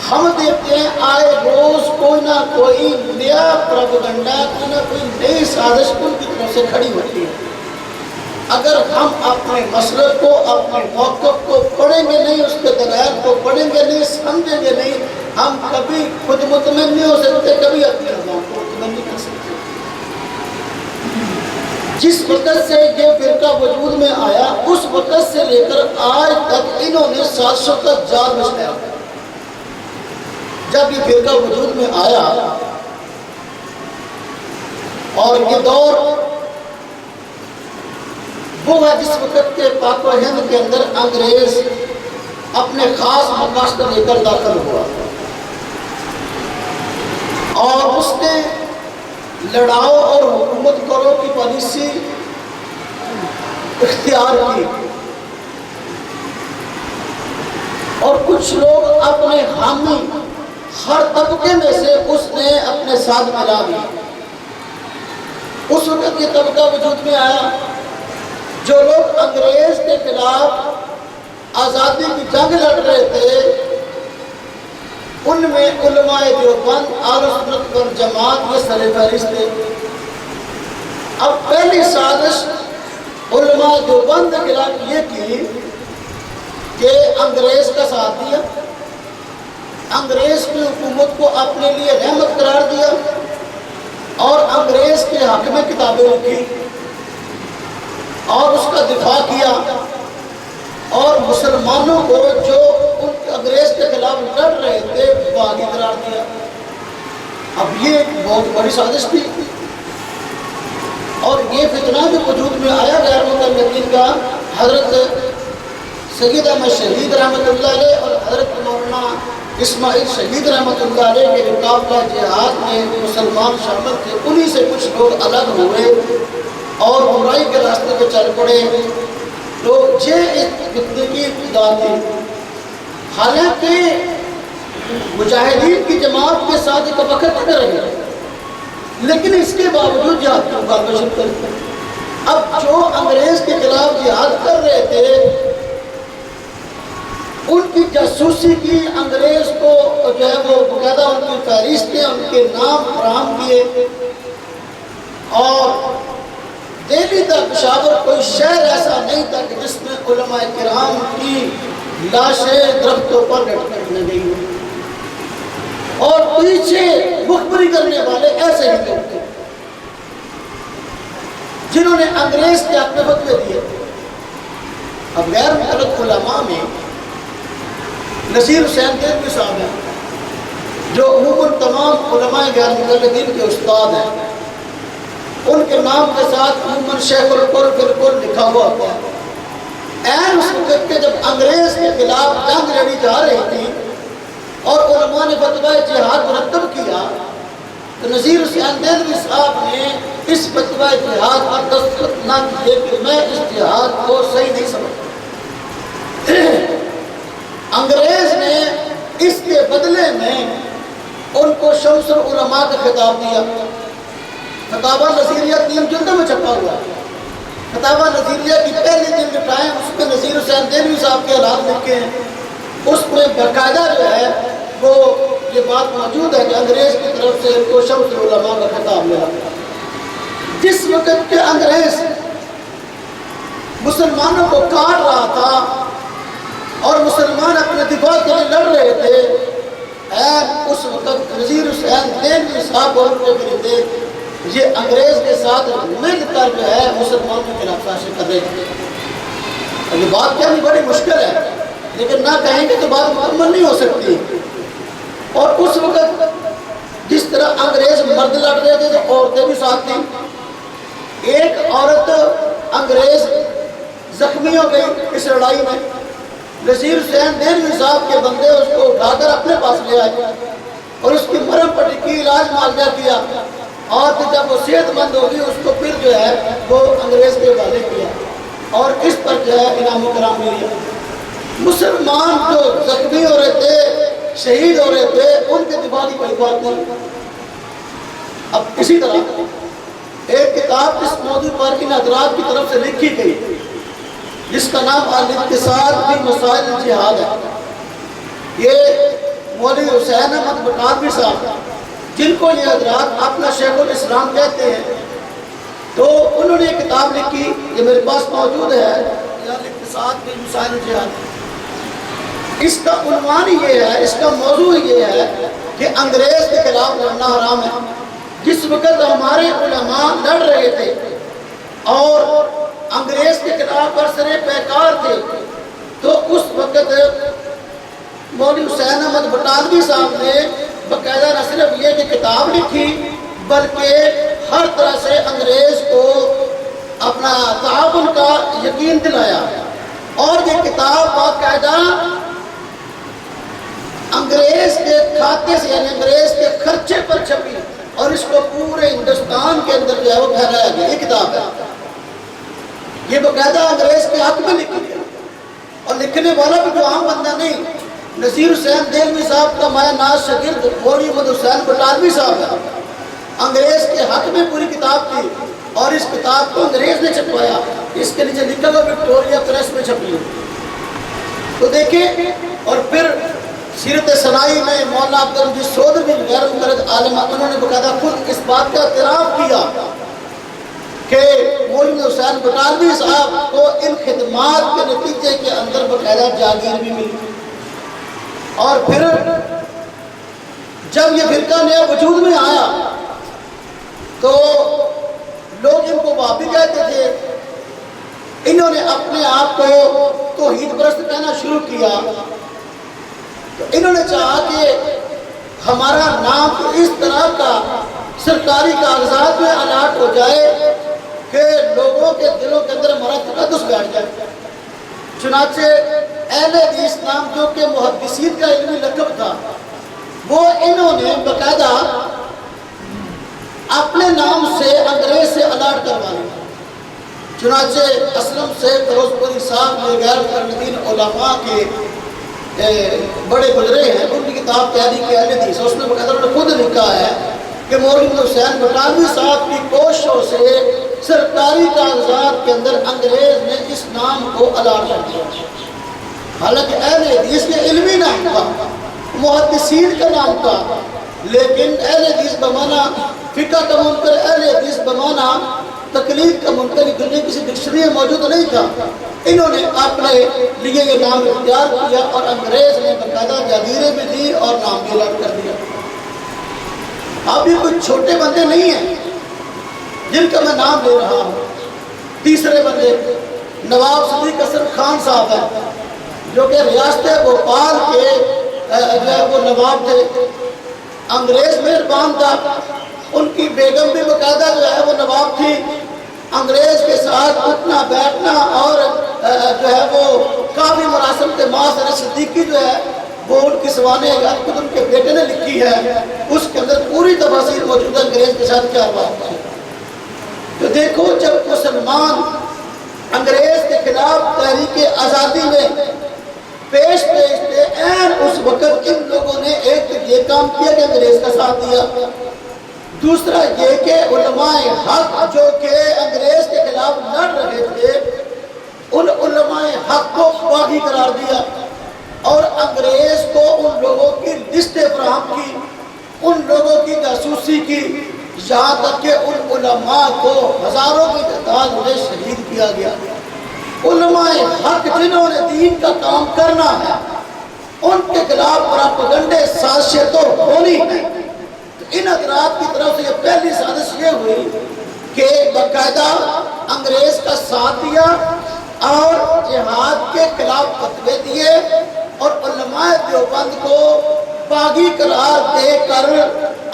ہم دیکھتے ہیں آئے روز کوئی نہ کوئی نیا پروپیگنڈا، کوئی نہ کوئی نئی سازش ان کی طرف سے کھڑی ہوتی ہے۔ اگر ہم اپنے مسلک کو، اپنے موقف کو پڑھیں گے نہیں، اس کے دلائل کو پڑھیں گے نہیں، سمجھیں گے نہیں، ہم کبھی خود مطمئن نہیں ہو سکتے، کبھی اپنے عوام کو مطمئن نہیں کر سکتے۔ جس وقت سے یہ فرقہ وجود میں آیا، اس وقت سے لے کر آج تک انہوں نے سازشوں کا جال بچھایا۔ جب یہ فرقہ وجود میں آیا اور یہ دور وہ ہے جس وقت کے پاک و ہند کے اندر انگریز اپنے خاص مقاصد لے کر داخل ہوا اور اس نے لڑاؤ اور حکومت کرو کی پالیسی اختیار کی، اور کچھ لوگ اپنے حامی ہر طبقے میں سے اس نے اپنے ساتھ ملا دیا۔ اس وقت یہ طبقہ وجود میں آیا جو لوگ انگریز کے خلاف آزادی کی جنگ لڑ رہے تھے، ان میں علماء دیوبند، اہل سنت والجماعت یہ سر فہرست تھے۔ اب پہلی سازش علماء دیوبند کے خلاف یہ کی کہ انگریز کا ساتھ دیا، انگریز کی حکومت کو اپنے لیے رحمت قرار دیا اور انگریز کے حق میں کتابیں لکھی اور اس کا دفاع کیا، اور مسلمانوں کو جو ان انگریز کے خلاف لڑ رہے تھے باغی قرار دیا۔ اب یہ ایک بہت بڑی سازش تھی، اور یہ فتنہ جو وجود میں آیا غیر مقلدین کا، حضرت سید احمد شہید رحمۃ اللہ علیہ اور حضرت مولانا اسماعیل شہید رحمۃ اللہ علیہ کے مقابلہ جہاد میں مسلمان شامل تھے، انہی سے کچھ لوگ الگ ہوئے اور برائی کے راستے پہ چل پڑے، تو یہ اس فتنے کی ابتدا تھی۔ حالانکہ مجاہدین کی جماعت کے ساتھ ایک وقت تک رہے، لیکن اس کے باوجود جہاد کی مخالفت کرتے۔ اب جو انگریز کے خلاف جہاد کر رہے تھے، ان کی جاسوسی کی، انگریز کو جو ہے وہ باقاعدہ ان کی فہرستیں، ان کے نام فراہم کیے، اور دہلی تک پشاور کوئی شہر ایسا نہیں تھا کہ جس میں علماء کرام کی لاشیں درختوں پر لٹکنے گئی ہوئی، اور پیچھے مخبری کرنے والے ایسے ہی لوگ تھے جنہوں نے انگریز کے حق میں فتوے دیے۔ اب غیر مقلد علماء میں نصیر حسین دہلوی صاحب ہیں، جو عموماً تمام علماء غیر مقلدین کے استاد ہیں، ان کے نام کے ساتھ عموماً شیخ القر فی القر لکھا ہوا ہوتا ہے۔ این اس وقت کے جب انگریز کے خلاف جنگ لڑی جا رہی تھی اور علماء نے فتویٰ جہاد مرتب کیا، تو نصیر حسین دہلوی صاحب نے اس فتویٰ جہاد پر دستخط نہ کیے کہ میں اس جہاد کو صحیح نہیں سمجھتا۔ انگریز نے اس کے بدلے میں ان کو شمس العلماء کا خطاب دیا۔ فتاویٰ نظیریہ 3 جلدوں میں چھپا ہوا ہے۔ فتاویٰ نظیریہ کی پہلی جلد اٹھائیں، اس میں نصیر حسین دہلوی صاحب کے حالات لکھے ہیں، اس میں باقاعدہ جو ہے وہ یہ بات موجود ہے کہ انگریز کی طرف سے ان کو شمس العلماء کا خطاب ملا۔ جس وقت کے انگریز مسلمانوں کو کاٹ رہا تھا اور مسلمان اپنے دفاع کے لیے لڑ رہے تھے، اس وقت نصیر حسین دہلوی صاحب اور ان کے گردے یہ انگریز کے ساتھ مل کر جو ہے مسلمانوں کے خلاف سازشیں کر رہے تھے۔ یہ بات کہنی بڑی مشکل ہے، لیکن نہ کہیں گے تو بات مکمل نہیں ہو سکتی۔ اور اس وقت جس طرح انگریز مرد لڑ رہے تھے تو عورتیں بھی ساتھ تھیں۔ ایک عورت انگریز زخمی ہو گئی اس لڑائی میں، نصیر حسین دہلوی صاحب کے بندے اس کو اٹھا کر اپنے پاس لے آئے اور اس کی مرہم پٹی کی، علاج معالجہ کیا، اور جب وہ صحت مند ہوگی اس کو پھر جو ہے وہ انگریز کے حوالے کیا، اور اس پر جو ہے انعام و کرام ملی۔ مسلمان جو زخمی ہو رہے تھے، شہید ہو رہے تھے، ان کے دفاع کی کوئی بات نہیں۔ اب اسی طرح ایک کتاب اس موضوع پر ان حضرات کی طرف سے لکھی گئی جس کا نام الاقتصاد فی مسائل الجہاد ہے۔ یہ مولوی حسین احمد بٹالوی صاحب، جن کو یہ حضرات اپنا شیخ الاسلام کہتے ہیں، تو انہوں نے ایک کتاب لکھی، یہ میرے پاس موجود ہے، الاقتصاد فی مسائل الجہاد۔ اس کا عنوان یہ ہے، اس کا موضوع یہ ہے کہ انگریز کے خلاف لڑنا حرام ہے۔ جس وقت ہمارے علماء لڑ رہے تھے اور انگریز کے خلاف برسر پیکار تھے، تو اس وقت مولوی حسین احمد بٹالوی صاحب نے باقاعدہ نہ صرف یہ کہ کتاب لکھی، بلکہ ہر طرح سے انگریز کو اپنا تعاون کا یقین دلایا، اور یہ کتاب باقاعدہ انگریز کے کھاتے سے یعنی انگریز کے خرچے پر چھپی، اور اس کو پورے ہندوستان کے اندر جو ہے وہ پھیلایا گیا۔ یہ کتاب ہے، یہ باقاعدہ انگریز کے حق میں لکھی گئی، اور لکھنے والا بھی جو عام بندہ نہیں، نصیر حسین دہلوی صاحب کا مایہ ناز شاگرد مولوی احمد حسین بٹالوی صاحب ہے۔ انگریز کے حق میں پوری کتاب تھی، اور اس کتاب کو انگریز نے چھپوایا، اس کے نیچے لکھا ہوا وکٹوریا پریس میں چھپی ہے۔ تو دیکھیں، اور پھر سیرت سنائی میں مولانا عبدالمجید سودھوی غیر مقلد عالم، انہوں نے باقاعدہ خود اس بات کا اعتراف کیا کہ مولوی حسین بٹالوی صاحب کو ان خدمات کے نتیجے کے اندر باقاعدہ جاگیر بھی ملی۔ اور پھر جب یہ فرقہ نیا وجود میں آیا تو لوگ ان کو وہابی کہتے تھے، انہوں نے اپنے آپ کو توحید پرست کہنا شروع کیا، تو انہوں نے چاہا کہ ہمارا نام اس طرح کا سرکاری کاغذات میں الاٹ ہو جائے کہ لوگوں کے دلوں کے اندر ہمارا تقدس بیٹھ جائے۔ چنانچہ اہل حدیث نام جو کہ محدثین کا علمی لقب تھا، وہ انہوں نے باقاعدہ اپنے نام سے انگریز سے الاٹ کروا لیا۔ چنانچہ اسلم سے فیروز پوری صاحب یہ غیر مقلدین علماء کے بڑے گزرے ہیں، ان کی کتاب تحریک اہل حدیث، اس میں باقاعدہ انہوں نے خود لکھا ہے کہ مولوی حسین بٹالوی صاحب کی کوششوں سے سرکاری کاغذات کے اندر انگریز نے اس نام کو الاٹ کر دیا۔ حالانکہ اہل حدیث کے علمی نام تھا، محدثین کا نام تھا، لیکن اہل حدیث بمانا فقہ کا منکر، اہل حدیث بمانا تقلید کا منکر دنیا کسی ڈکشنری میں موجود نہیں تھا۔ انہوں نے اپنے لیے یہ نام اختیار کیا اور انگریز نے باقاعدہ جاگیریں بھی دی اور نام بھی الاٹ کر دیا۔ اب یہ کوئی چھوٹے بندے نہیں ہیں جن کا میں نام لے رہا ہوں۔ تیسرے بندے نواب صدیق حسن خان صاحب ہیں، جو کہ ریاست بھوپال کے جو ہے وہ نواب تھے۔ انگریز مہربان تھا، ان کی بیگم بھی باقاعدہ جو ہے وہ نواب تھی۔ انگریز کے ساتھ اٹھنا بیٹھنا اور جو ہے وہ کافی مراسم کے ماں صدیقی جو ہے وہ ان کی سوانح یاد خود ان کے بیٹے نے لکھی ہے، اس کے اندر پوری تفاصیل موجود ہے انگریز کے ساتھ کیا بات ہے۔ تو دیکھو جب مسلمان انگریز کے خلاف تحریک آزادی میں پیش تھے، این اس وقت ان لوگوں نے ایک یہ کام کیا کہ انگریز کا ساتھ دیا، دوسرا یہ کہ علماء حق جو کہ انگریز کے خلاف لڑ رہے تھے ان علماء حق کو باغی قرار دیا اور انگریز کو ان لوگوں کی لسٹیں فراہم کی، ان لوگوں کی جاسوسی کی، یہاں تک کہ ان علماء کو ہزاروں کی تعداد میں شہید کیا گیا۔ علماء حق جنہوں نے دین کا کام کرنا ہے ان کے خلاف پراپیگنڈے سازشیں تو ہونی ہے۔ ان حضرات کی طرف سے یہ پہلی سازش یہ ہوئی کہ باقاعدہ انگریز کا ساتھ دیا اور جہاد کے خلاف فتوے دیے اور علماء دیوبند کو باغی قرار دے کر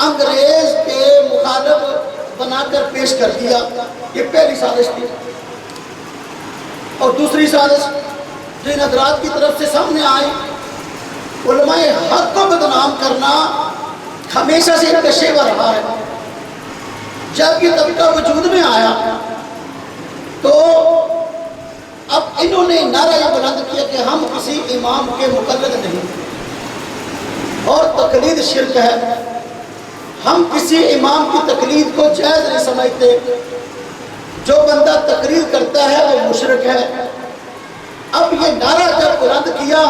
انگریز کے مخالف بنا کر پیش کر دیا۔ یہ پہلی سازش تھی۔ اور دوسری سازش جو ان حضرات کی طرف سے سامنے آئی، علماء حق کو بدنام کرنا ہمیشہ سے ان کا شیوا رہا ہے۔ جب یہ طبقہ وجود میں آیا تو اب انہوں نے نعرہ یہ بلند کیا کہ ہم کسی امام کے مقلد نہیں اور تقلید شرک ہے، ہم کسی امام کی تقلید کو جائز نہیں سمجھتے، جو بندہ تقلید کرتا ہے وہ مشرک ہے۔ اب یہ نعرہ جب بلند کیا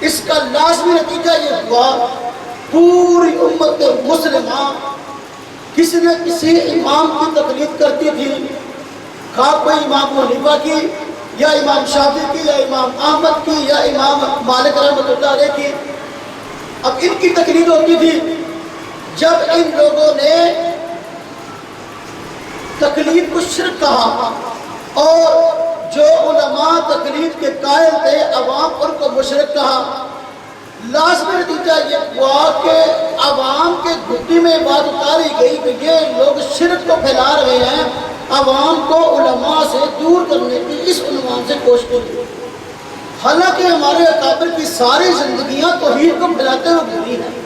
اس کا لازمی نتیجہ یہ ہوا پوری امت مسلمہ کسی نہ کسی امام کی تقلید کرتی تھی، خواہ کوئی امام حنیفہ کی یا امام شافعی کی یا امام احمد کی یا امام مالک رحمۃ اللہ علیہ کی۔ اب ان کی تقلید ہوتی تھی۔ جب ان لوگوں نے تقلید کو شرک کہا اور جو علماء تقلید کے قائل تھے عوام ان کو مشرک کہا، لازمی نتیجہ یہ ہوا کہ عوام کے گھٹی میں بات اتاری گئی کہ یہ لوگ شرک کو پھیلا رہے ہیں، عوام کو علماء سے دور کرنے کی اس عنوان سے کوشش کی۔ حالانکہ ہمارے اکابر کی ساری زندگیاں توحید کو پھیلاتے ہوئے گزری ہیں۔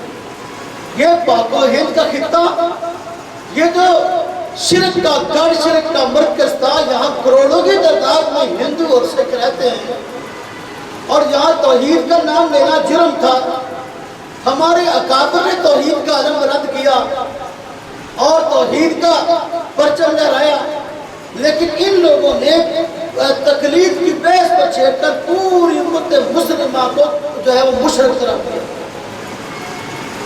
یہ پاک و ہند کا خطہ، یہ جو شرک کا گڑھ، شرک کا مرکز تھا، یہاں کروڑوں کی تعداد میں ہندو اور سکھ رہتے ہیں اور یہاں توحید کا نام لینا جرم تھا۔ ہمارے اکابر نے توحید کا علم بلند کیا اور توحید کا پرچم لہرایا، لیکن ان لوگوں نے تقلید کی بحث پر چھیڑ کر پوری امت مسلمہ کو جو ہے وہ مشرک قرار دیا۔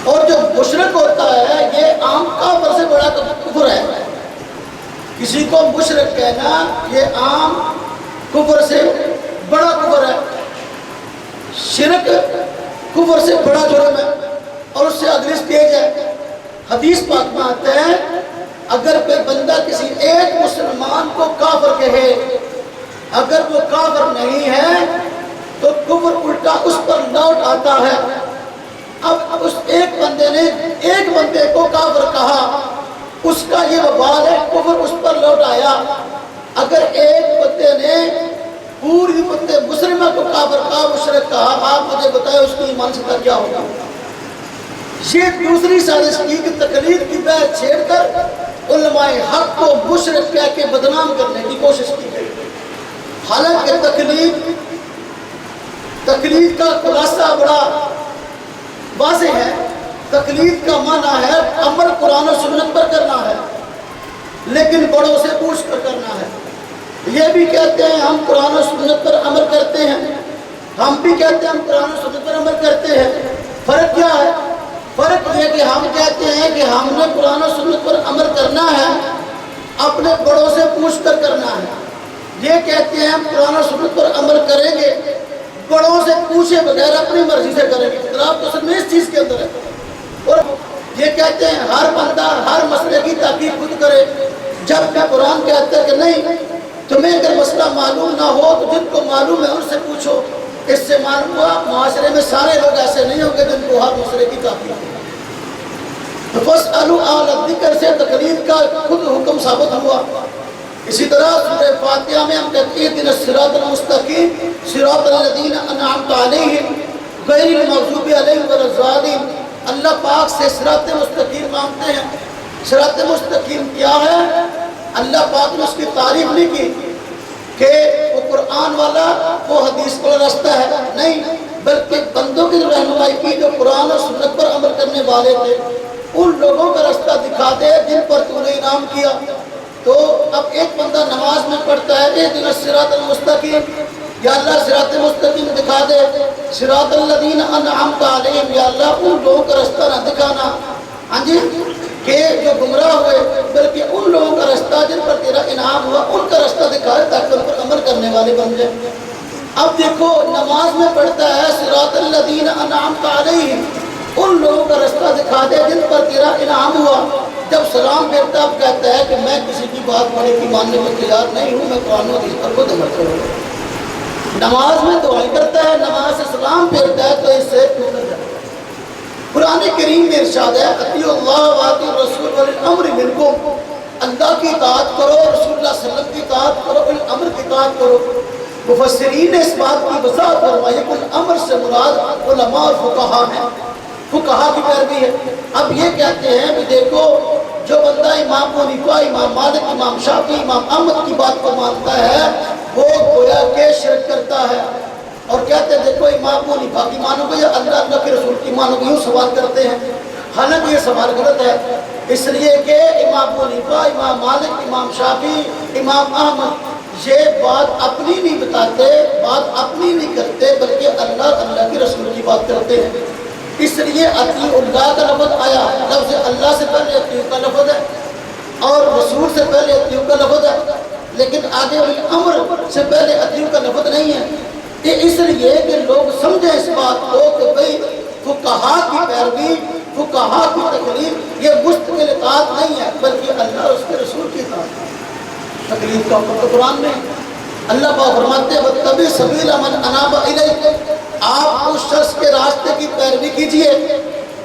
اور جو مشرک ہوتا ہے یہ عام کافر سے بڑا کفر ہے۔ کسی کو مشرک کہنا یہ عام کفر سے بڑا کفر ہے۔ شرک کفر سے بڑا جرم ہے اور اس سے اگلی سٹیج ہے۔ حدیث پاک میں آتا ہے اگر کوئی بندہ کسی ایک مسلمان کو کافر کہے، اگر وہ کافر نہیں ہے تو کفر الٹا اس پر لوٹ آتا ہے۔ اب اس ایک بندے نے ایک بندے کو کافر کہا، اس کا یہ وبال ہے، کفر اس پر لوٹ آیا۔ اگر ایک بندے نے پوری یہودی کتے مسلمہ کو کافر کہا، مشرک کہا، آپ مجھے بتائیں اس کی ایمان سے کیا ہوگا؟ یہ دوسری سازش کی کہ تقلید کی بات چھیڑ کر علماء حق کو مشرک کہہ کے بدنام کرنے کی کوشش کی گئی۔ حالانکہ تقلید کا خلاصہ بڑا واضح ہے۔ تقلید کا معنی ہے عمل قرآن و سنت پر کرنا ہے، لیکن بڑوں سے پوچھ کر کرنا ہے۔ یہ بھی کہتے ہیں ہم قرآن و سنت پر عمل کرتے ہیں، ہم بھی کہتے ہیں ہم قرآن و سنت پر عمل کرتے ہیں۔ فرق کیا ہے؟ فرق یہ کہ ہم کہتے ہیں کہ ہم نے قرآن و سنت پر عمل کرنا ہے، اپنے بڑوں سے پوچھ کر کرنا ہے۔ یہ کہتے ہیں ہم قرآن و سنت پر عمل کریں گے، بڑوں سے پوچھے بغیر اپنی مرضی سے کریں گے۔ اختلاف تو صرف اس چیز کے اندر ہے۔ اور یہ کہتے ہیں ہر بندہ ہر مسئلے کی تحقیق خود کرے، جبکہ قرآن کہتا ہے کہ نہیں، تمہیں اگر مسئلہ معلوم نہ ہو تو جن کو معلوم ہے ان سے پوچھو۔ اس سے معلوم ہوا معاشرے میں سارے لوگ ایسے نہیں ہوں گے جن کو ہر مسئلے کی تحقیق ہے۔ تو فَاسْأَلُوا أَهْلَ الذِّكْرِ سے تقلید کا خود حکم ثابت ہوا۔ اسی طرح سورہ فاتحہ میں ہم کہتے ہیں اهْدِنَا الصِّرَاطَ الْمُسْتَقِيمَ صِرَاطَ الَّذِينَ أَنْعَمْتَ عَلَيْهِمْ غَيْرِ الْمَغْضُوبِ عَلَيْهِمْ وَلَا الضَّالِّينَ۔ اللہ پاک سے صراط مستقیم مانگتے ہیں۔ صراط مستقیم کیا ہے؟ اللہ پاک نے اس کی تعریف نہیں کی کہ وہ قرآن والا، وہ حدیث والا راستہ ہے، نہیں، بلکہ بندوں کی رہنمائی کی جو قرآن اور سنت پر عمل کرنے والے تھے، ان لوگوں کا راستہ دکھا دے جن پر تو نے انعام کیا۔ تو اب ایک بندہ نماز میں پڑھتا ہے اهدنا الصراط المستقیم، یا اللہ صراط مستقیم دکھا دے، صراط الذین انعمت علیہم، یا اللہ ان لوگوں کا راستہ نہ دکھانا، ہاں جی، کہ جو گمراہ ہوئے، بلکہ ان لوگوں کا راستہ جن پر تیرا انعام ہوا، ان کا راستہ دکھائے تاکہ ان پر عمل کرنے والے بن جائیں۔ اب دیکھو نماز میں پڑھتا ہے صراط الذین انعمت علیہم، ان لوگوں کا راستہ دکھا دے جن پر تیرا انعام ہوا۔ جب سلام پھیرتا اب کہتا ہے کہ میں کسی کی بات بڑے کی ماننے کو تیار نہیں ہوں، میں قرآن و حدیث پر خود عمل کروں گا۔ نماز میں دعائیں کرتا ہے، نماز سے سلام پھیرتا ہے تو اس سے ٹوٹ جاتا ہے۔ قرآن کریم میں ارشاد ہے اطیعوا اللہ واطیعوا الرسول ولی الامر منکم، اللہ کی اطاعت کرو، رسول اللہ صلی اللہ علیہ وسلم کی اطاعت کرو، ولی الامر کی اطاعت کرو۔ مفسرین نے اس بات کی وضاحت فرمائی کہ الامر سے مراد علماء اور فقہا ہیں، فقہا کی پیروی ہے۔ اب یہ کہتے ہیں کہ دیکھو جو بندہ امام ابو حنیفہ، امام مالک، امام شافعی، امام احمد کی بات کو مانتا ہے وہ گویا کہ شرک کرتا ہے، اور کہتے ہیں دیکھو امام ابو حنیفہ کی مانو گے یا اللہ کے رسول کی مانو گے، یوں سوال کرتے ہیں۔ حالانکہ یہ سوال غلط ہے، اس لیے کہ امام ابو حنیفہ، امام مالک، امام شافعی، امام احمد یہ بات اپنی نہیں بتاتے، بات اپنی نہیں کرتے، بلکہ اللہ کے رسول کی بات کرتے ہیں۔ اس لیے اطیع اللہ کا لفظ آیا، لفظ اللہ سے پہلے اطیع کا لفظ ہے اور رسول سے پہلے اطیع کا لفظ ہے، لیکن آگے امر سے پہلے اطیع کا لفظ نہیں ہے۔ یہ اس لیے کہ لوگ سمجھیں اس بات کو کہ بھئی فقہا کی پیروی، فقہا کی تقلید یہ مستقل اطاعت نہیں ہے، بلکہ اللہ اور اس کے رسول کی اطاعت ہے۔ تقلید کا حکم تو قرآن میں اللہ پاک فرماتے ہیں وَاتَّبِعْ سَبِيلَ مَنْ أَنَابَ إِلَيَّ، آپ اس شخص کے راستے کی پیروی کیجئے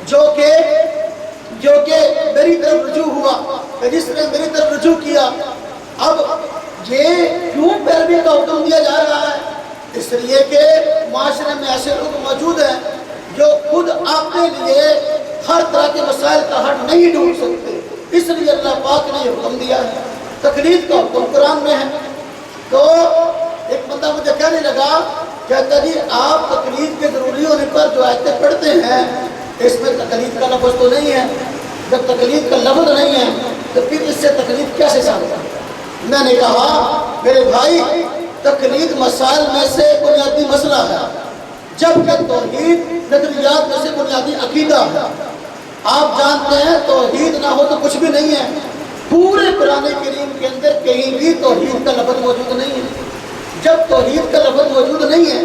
جو کہ میری طرف رجوع ہوا، کہ جس نے میری طرف رجوع کیا۔ اب یہ کیوں پیروی کا حکم دیا جا رہا ہے؟ اس لیے کہ معاشرے میں ایسے لوگ موجود ہیں جو خود اپنے لیے ہر طرح کے مسائل کا حل نہیں ڈھونڈ سکتے، اس لیے اللہ پاک نے یہ حکم دیا ہے۔ تقلید کا حکم قرآن میں ہے۔ تو ایک بندہ مجھے کہنے لگا، کہتا جی آپ تقلید کے ضروری ہونے پر جو آیتیں پڑھتے ہیں اس میں تقلید کا لفظ تو نہیں ہے، جب تقلید کا لفظ نہیں ہے تو پھر اس سے تقلید کیسے ثابت ہے؟ میں نے کہا میرے بھائی تقلید مسائل میں سے بنیادی مسئلہ ہے، جبکہ توحید نظریات میں سے بنیادی عقیدہ ہے۔ آپ جانتے ہیں توحید نہ ہو تو کچھ بھی نہیں ہے۔ پورے قرآن کریم کے اندر کہیں بھی توحید کا لفظ موجود نہیں ہے۔ جب توحید کا لفظ موجود نہیں ہے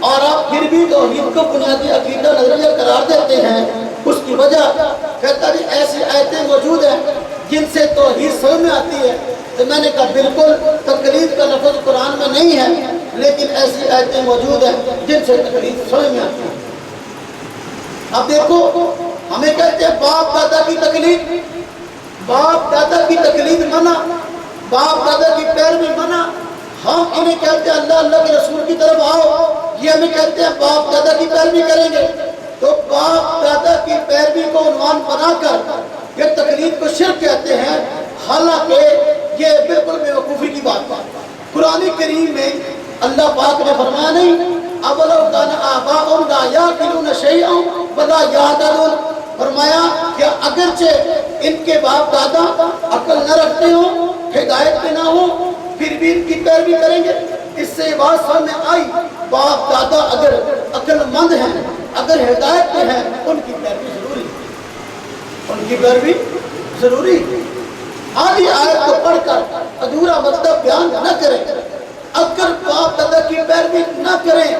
اور آپ پھر بھی توحید کو بنیادی عقیدہ نظریہ قرار دیتے ہیں، اس کی وجہ کہتا جی ایسی آیتیں موجود ہیں جن سے توحید سمجھ میں آتی ہے۔ تو میں نے کہا بالکل تقلید کا لفظ قرآن میں نہیں ہے، لیکن ایسی آیتیں موجود ہیں جن سے تقلید سمجھ میں آتی ہے۔ اب دیکھو ہمیں کہتے ہیں باپ دادا کی تقلید، باپ دادا کی تقلید منع، باپ دادا کی پیروی منع۔ ہم انہیں کہتے ہیں اللہ اللہ کے رسول کی طرف آؤ، یہ ہمیں کہتے ہیں باپ دادا کی پیروی کریں گے۔ تو باپ دادا کی پیروی کو عنوان بنا کر یہ تقلید کو شرک کہتے ہیں، حالانکہ یہ بالکل بے وقوفی کی بات۔ قرآن کریم میں اللہ پاک نے فرمایا نہیں اولو کان آباؤہم لا یعقلون شیئا ولا یہتدون، فرمایا کہ اگرچہ ان کے باپ دادا عقل نہ رکھتے ہوں، ہدایت پہ نہ ہوں، پھر بھی ان کی پیروی کریں گے۔ اس سے یہ بات سامنے آئی باپ دادا اگر عقل مند ہیں، اگر ہدایت پہ ہیں، ان کی پیروی ضروری، ان کی پیروی ضروری۔ آدھی آیت کو پڑھ کر ادھورا مطلب بیان نہ کریں، اگر باپ دادا کی پیروی نہ کریں،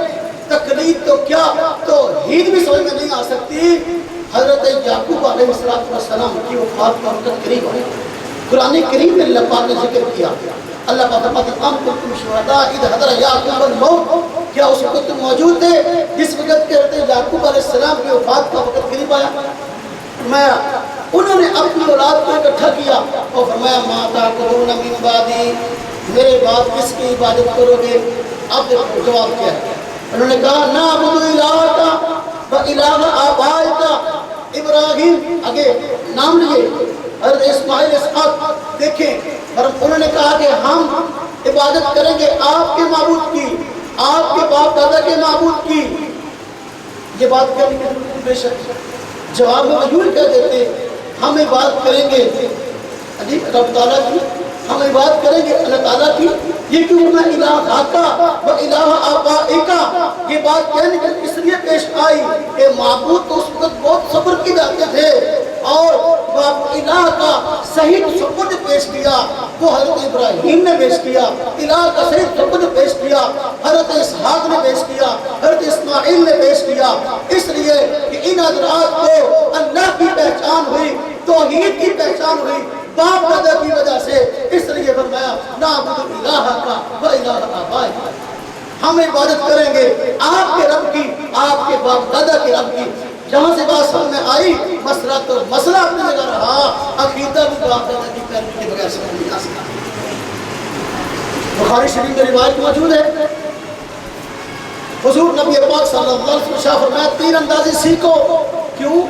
تقلید تو کیا توحید بھی سمجھ میں نہیں آ سکتی۔ حضرت یعقوب علیہ السلام کی وفات کا وقت قریب ہے، قرآن کریم میں اللہ پاک نے ذکر کیا، اللہ پاک فرماتے ہیں ام کنتم شہداء اذ حضر یعقوب الموت، کیا اس وقت تم موجود تھے جس وقت کہ حضرت یعقوب علیہ السلام کی وفات کا وقت قریب آیا؟ فرمایا انہوں نے اپنی اولاد کو اکٹھا کیا اور فرمایا ما تعبدون من بعدی، میرے بعد کس کی عبادت کرو گے؟ اب دیکھو جواب کیا ہے، انہوں نے کہا نعبد الہک و الہ آبائک ابراہیم، آگے نام لیے حضرت اسماعیل اسحاق، دیکھیں انہوں نے کہا کہ ہم عبادت کریں گے آپ کے معبود کی، آپ کے باپ دادا کے معبود کی۔ یہ بات کرنے کی ضرورت بے شک، جواب میں یوں کہہ دیتے ہم عبادت کریں گے رب تعالیٰ کی، ہم عبادت کریں گے اللہ تعالیٰ کی، یہ کیوں میں الہ آقا و الہ آبائکا، یہ بات کہنے کے اس لیے پیش آئی کہ معبود تو اس وقت بہت صبر کی جاتے تھے، اور الہ کا صحیح ثبوت پیش کیا وہ حضرت ابراہیم نے پیش کیا، الہ کا صحیح ثبوت پیش کیا حضرت اسحاق نے پیش کیا، حضرت اسماعیل نے پیش کیا، اس لیے کہ ان حضرات کو اللہ کی پہچان ہوئی، توحید کی پہچان ہوئی باپ دادا کی وجہ سے، اس لیے فرمایا نعبد الہک و الہ آبائک، ہم عبادت کریں گے آپ کے رب کی، آپ کے باپ دادا کے رب کی۔ جہاں سے بات سامنے آئی مسئلہ تو مسئلہ اپنی جگہ رہا، عقیدہ بھی باپ دادا کی پیروی کے بغیر سمجھ نہیں آ سکتا۔ بخاری شریف میں روایت موجود ہے، حضور نبی پاک صلی اللہ علیہ وسلم شاہ فرمایا تین اندازی سیکھو، کیوں؟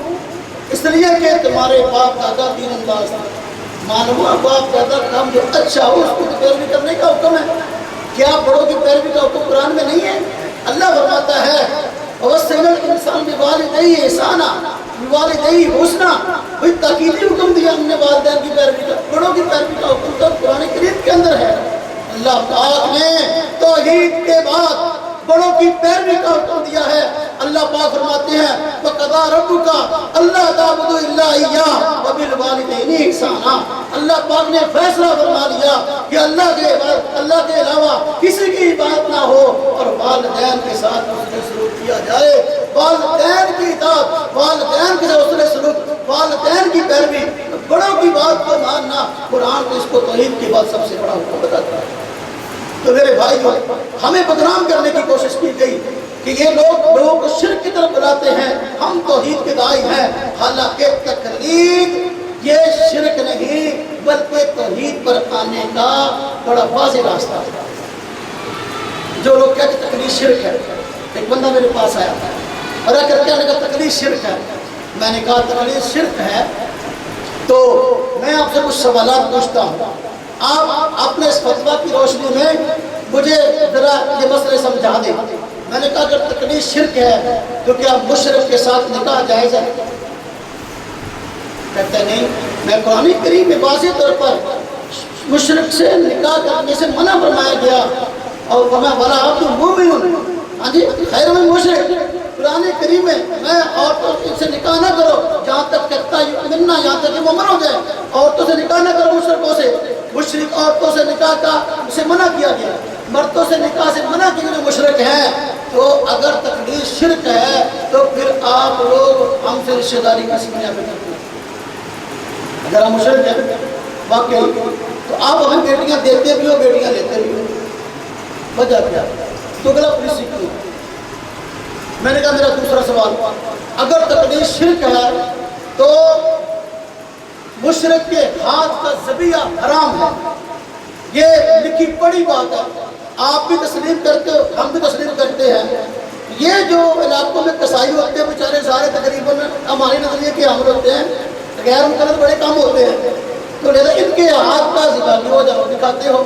اس لیے کہ تمہارے باپ دادا تین انداز، معلوم باپ دادا کام جو اچھا ہو اس کو پیروی کرنے کا حکم ہے، کیا بڑوں کی پیروی کا حکم قرآن میں نہیں ہے؟ اللہ فرماتا ہے وَوَصَّيْنَا الْإِنسَانَ بِوَالِدَيْهِ إِحْسَانًا، بِوَالِدَيْهِ حُسْنًا، وہی تاکیدی حکم دیا ہم نے والدین کی پیروی کا، بڑوں کی پیروی کا حکم تو قرآن کریم کے اندر ہے۔ اللہ پاک نے توحید کے بعد بڑوں کی پیروی کا حکم دیا ہے۔ اللہ پاک فرماتے ہیں وَقَضَىٰ رَبُّكَ أَلَّا تَعْبُدُوا إِلَّا إِيَّاهُ وَبِالْوَالِدَيْنِ إِحْسَانًا، اللہ پاک نے فیصلہ فرما لیا کہ اللہ کے علاوہ کسی کی عبادت نہ ہو، اور والدین کے ساتھ حسن سلوک کیا جائے، والدین کی اطاعت، والدین کے ساتھ حسن سلوک، والدین کی پیروی، بڑوں کی بات کو ماننا، قرآن کو اس کو توحید کی بات سب سے بڑا حکم بتاتا ہے۔ تو میرے بھائی ہمیں بدنام کرنے کی کوشش کی گئی کہ یہ لوگوں کو شرک کی طرف بلاتے ہیں، ہم توحید کے داعی ہیں، حالانکہ تقلید یہ شرک نہیں بلکہ توحید پر آنے کا بڑا واضح راستہ ہے۔ جو لوگ کہتے ہیں تقلید شرک ہے، ایک بندہ میرے پاس آیا اور آ کر کہنے کا تقلید شرک ہے، میں نے کہا تقلید شرک ہے تو میں آپ سے کچھ سوالات پوچھتا ہوں، آپ اپنے اس فتویٰ کی روشنی میں مجھے ذرا یہ مسئلے سمجھا دیں۔ میں نے کہا اگر تقلید شرک ہے تو کیا مشرک کے ساتھ نکاح جائز ہے؟ کہتے ہیں نہیں، میں قرآن کریم میں واضح طور پر مشرک سے نکاح کرنے سے منع فرمایا گیا، اور فرمایا وَلَا عَبْدٌ مُؤْمِنٌ، ہاں جی خیر من مشرک، قرآن کریم میں عورتوں سے نکاح نہ کرو جہاں تک کہتا یؤمننا، یہاں تک کہ وہ مر ہو جائے، عورتوں سے نکاح نہ کرو مشرکوں سے، مشرک عورتوں سے نکاح کا اسے منع کیا گیا، مردوں سے نکاح سے منع کیا گیا، مشرک ہیں۔ تو اگر تقلید شرک ہے تو پھر آپ لوگ ہم سے رشتہ داری کا سمجھا پہ کرتے ہیں، اگر ہم مشرک ہیں واقعی تو آپ ہمیں بیٹیاں دیتے بھی ہو بیٹیاں لیتے بھی ہو، وجہ کیا؟ تو اگلا پولیسی کیوں؟ میں نے کہا میرا دوسرا سوال، اگر تقلید شرک ہے تو مشرک کے ہاتھ کا ذبیحہ حرام ہے، یہ لکھی پڑی بات ہے، آپ بھی تسلیم کرتے ہو، ہم بھی تسلیم کرتے ہیں۔ یہ جو علاقوں میں کسائی ہوتے ہیں بیچارے سارے تقریباً ہمارے نظریے کے حامل ہوتے ہیں، غیر مقلد بڑے کم ہوتے ہیں، تو لہٰذا ان کے ہاتھ کا ذبح ہو جاؤ دکھاتے ہو،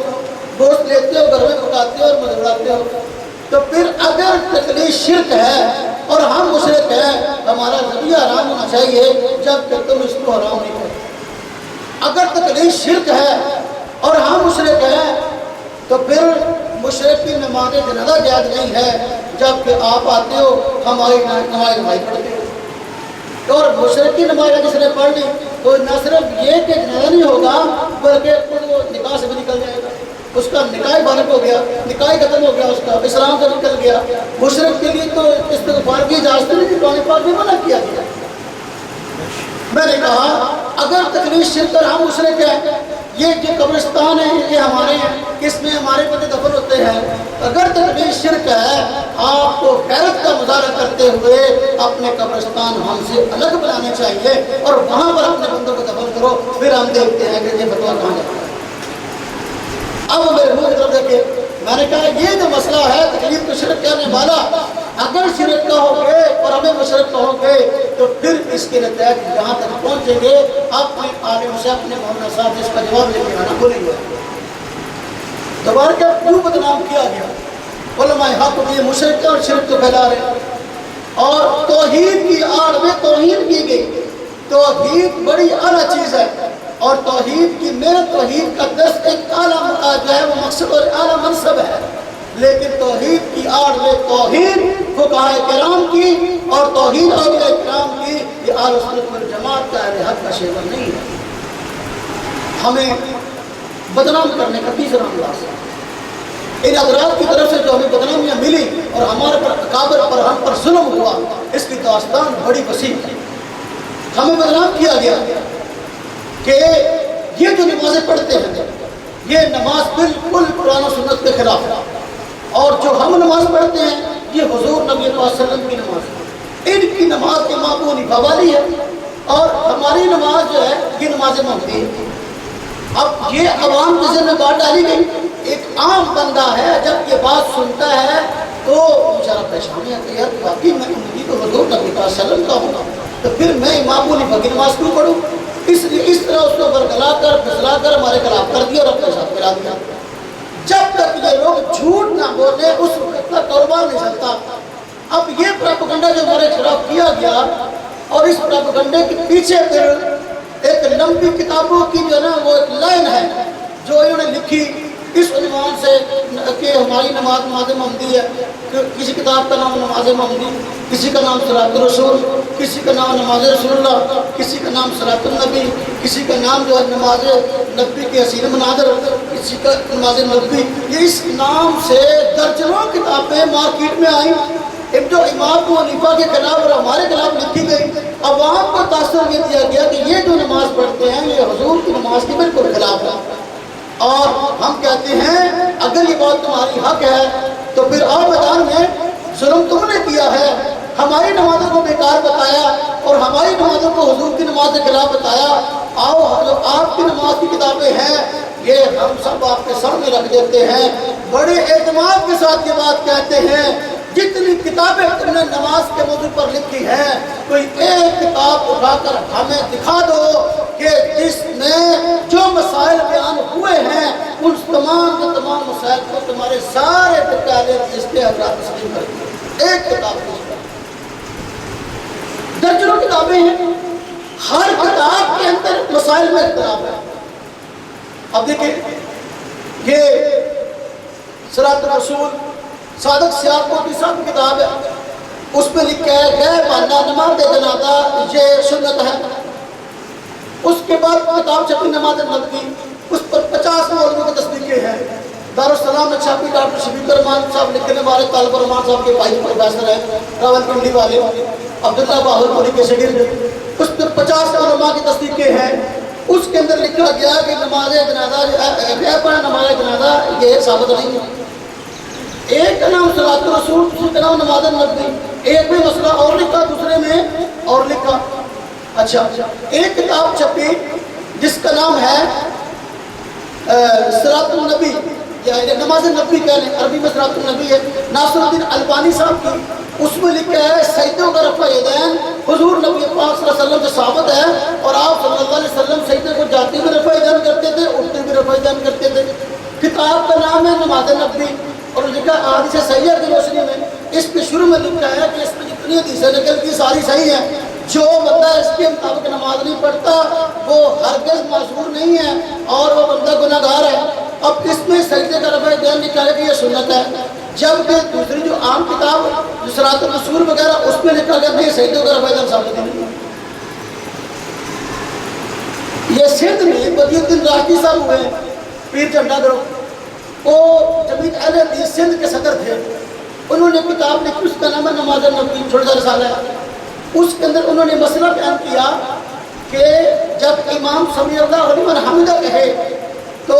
گوشت لیتے ہو، گھر میں پکاتے ہو اور مدبراتے ہو، تو پھر اگر تکلیف شرک ہے اور ہم مشرک ہیں، ہمارا ذبیحہ حرام ہونا چاہیے جب تک تم اس کو حرام نہیں کرتے۔ اگر تکلیف شرک ہے اور ہم مشرک ہیں تو پھر مشرک کی نماز جنازہ جائز نہیں ہے جب کہ آپ آتے ہو ہماری نماز پڑھتے ہو۔ اور مشرک کی نماز جس نے پڑھ لی تو نہ صرف یہ کہ جنازہ نہیں ہوگا بلکہ وہ نکاح سے بھی نکل جائے گا، اس کا نکاح بارک ہو گیا، نکاح ختم ہو گیا، اس کا اسلام سے نکل گیا۔ مشرک کے لیے تو استغفار کی اجازت نہیں، قرآن پاک میں منع کیا گیا۔ میں نے کہا اگر تکلیف شرک اور ہم مشرک ہیں، یہ جو قبرستان ہے یہ ہمارے ہیں، اس میں ہمارے بندے دفن ہوتے ہیں، اگر تکلیف شرک ہے آپ کو غیرت کا مظاہرہ کرتے ہوئے اپنے قبرستان ہم سے الگ بنانے چاہیے اور وہاں پر اپنے بندوں کو دفن کرو، پھر ہم دیکھتے ہیں کہ یہ فتویٰ کہاں جاتا ہے۔ اب میرے منہ کی طرف دیکھیں، میں نے کہا یہ جو مسئلہ ہے تکلیف کو شرک کرنے والا، اگر شرک کا ہو گئے اور ہمیں مشرک کا ہو گئے تو پھر اس کے نتائج جہاں تک پہنچیں گے اپنے عالم سے اپنے مولانا صاحب سے اس کا جواب لے کے آنا بھولیں گے۔ دوبارہ کیا کیوں بدنام کیا گیا؟ علماء حق یہ مشرک اور شرک کو پھیلا رہے ہیں اور توحید کی آڑ میں توہین کی گئی۔ توحید بڑی اعلیٰ چیز ہے اور توحید کی محنت، توحید کا درس ایک اعلیٰ جو ہے وہ مقصد اور اعلیٰ منصب ہے، لیکن توحید کی آڑ میں توحید فقہائے کرام کی اور توحید اولیاء کرام کی، یہ اہل سنت والجماعت کا اہل حق کا شعبہ نہیں ہے۔ ہمیں بدنام کرنے کا تیسرا انداز ہے، ان حضرات کی طرف سے جو ہمیں بدنامیاں ملی اور ہمارے پر اکابر پر ہم پر ظلم ہوا، اس کی داستان بڑی وسیع ہے۔ ہمیں بدنام کیا گیا کہ یہ جو نمازیں پڑھتے ہیں یہ نماز بالکل قرآن و سنت کے خلاف ہے، اور جو ہم نماز پڑھتے ہیں یہ حضور نبی صلی اللہ علیہ وسلم کی نماز ہے، ان کی نماز امام ابو حنیفہ والی ہے اور ہماری نماز جو ہے یہ نماز مہدی ہے۔ اب یہ عوام کے ذہن میں بات ڈالی گئی، ایک عام بندہ ہے جب یہ بات سنتا ہے تو بیچارہ پریشان ہے کہ یار باقی میں امتی تو حضور نبی صلی اللہ علیہ وسلم کا ہوں، تو پھر میں امام ابو حنیفہ کی نماز کیوں پڑھوں؟ اس لیے اس طرح اس کو برگلا کر پھسلا کر ہمارے خلاف کر دیا اور اپنے ساتھ ملا دیا۔ جب تک یہ لوگ جھوٹ نہ بولے اس وقت تک کاروبار نہیں چلتا۔ اب یہ پروپیگنڈا جو ہمارے خلاف کیا گیا اور اس پروپیگنڈے کے پیچھے پھر ایک لمبی کتابوں کی جو ہے نا وہ ایک لائن ہے جو انہوں نے لکھی اس عنوان سے کہ ہماری نماز نماز محمدی ہے، کسی کتاب کا نام نماز محمدی، کسی کا نام صلاۃ الرسول، کسی کا نام نماز رسول اللہ، کسی کا نام صلاۃ النبی، کسی کا نام جو ہے نماز نبی کے حسین مناظر، کسی کا نماز نبی۔ یہ اس نام سے درجنوں کتابیں مارکیٹ میں آئیں جو امام ابو حنیفہ کے خلاف اور ہمارے خلاف لکھی گئی۔ عوام کو تاثر یہ دیا گیا کہ یہ جو نماز پڑھتے ہیں یہ حضور کی نماز کے بالکل خلاف ہے، اور ہم کہتے ہیں اگر یہ بات تمہاری حق ہے تو پھر آپ میدان میں ظلم تم نے کیا ہے، ہماری نمازوں کو بیکار بتایا اور ہماری نمازوں کو حضور کی نماز کے خلاف بتایا۔ آؤ جو آپ کی نماز کی کتابیں ہیں یہ ہم سب آپ کے سامنے رکھ دیتے ہیں، بڑے اعتماد کے ساتھ یہ بات کہتے ہیں جتنی کتابیں تم نے نماز کے موضوع پر لکھی ہیں کوئی ایک کتاب اٹھا کر ہمیں دکھا دو کہ جس میں جو مسائل بیان ہوئے ہیں ان تمام کے تمام مسائل کو تمہارے سارے دکالے جس کے حضرات تسلیم کر دیں۔ ایک کتاب درجنوں کتابیں ہیں، ہر کتاب کے اندر مسائل میں اختلاف ہے۔ اب دیکھیں یہ صلاۃ الرسول صادق سیاقوں کی سب کتاب ہے، اس میں لکھا ہے غیب ماننا نماز جنازہ یہ سنت ہے۔ اس کے بعد کتاب چھپی نماز نبوی، اس پر 50 مولویوں کی تصدیقیں ہیں۔ دارالسلام میں چھپی ڈاکٹر شفیق الرحمان صاحب لکھنے والے، طالب الرحمان صاحب کے بھائی پروفیسر ہیں راولپنڈی والے، عبداللہ باہرپوری کے شاگرد، اس پر 50 علماء کی تصدیقیں ہیں۔ اس کے اندر لکھا گیا کہ نماز جنازہ غیب پر نماز جنازہ یہ ثابت نہیں ہے۔ ایک کا نام صلاۃ الرسول، دوسرے کا نام نماز نبوی، ایک میں مسئلہ اور لکھا دوسرے میں اور لکھا۔ اچھا ایک کتاب چھپی جس کا نام ہے صلاۃ النبی، یا نماز نبی کہہ لیں، عربی میں صراط النبی ہے، ناصر الدین البانی صاحب کی، اس میں لکھا ہے سجدوں کا رفع یدین حضور نبی پاک صلی اللہ علیہ وسلم سے ثابت ہے، اور آپ صلی اللہ علیہ وسلم سجدے کو جاتے بھی رفع یدین کرتے تھے، اٹھتے بھی رفع یدین کرتے تھے۔ کتاب کا نام ہے نماز نبی، اور لکھا احادیث صحیحہ کی روشنی میں اس کے شروع میں لکھا ہے کہ اس میں جتنی حدیثیں نقل کی ساری صحیح ہیں، جو بندہ اس کے مطابق نماز نہیں پڑھتا وہ ہرگز معذور نہیں ہے اور وہ بندہ گناہ گار ہے۔ اب اس میں سجدے کا رفع یدین لکھا ہے کہ یہ سنت ہے، جبکہ دوسری جو عام کتاب جو صراط الرسول وغیرہ اس میں لکھا گیا نہیں سجدے کا رفع یدین ثابت نہیں ہے۔ یہ سندھ میں بدی الدین راشدی صاحب ہوئے پیر جھنڈا گروہ، وہ جمعیت اہل حدیث سندھ کے صدر تھے، انہوں نے کتاب لکھی، اس کا نام ہے نماز نبی، چھوٹا سا رسالہ ہے۔ اس کے اندر انہوں نے مسئلہ بیان کیا کہ جب امام سمیع اللہ لمن حمدہ کہے تو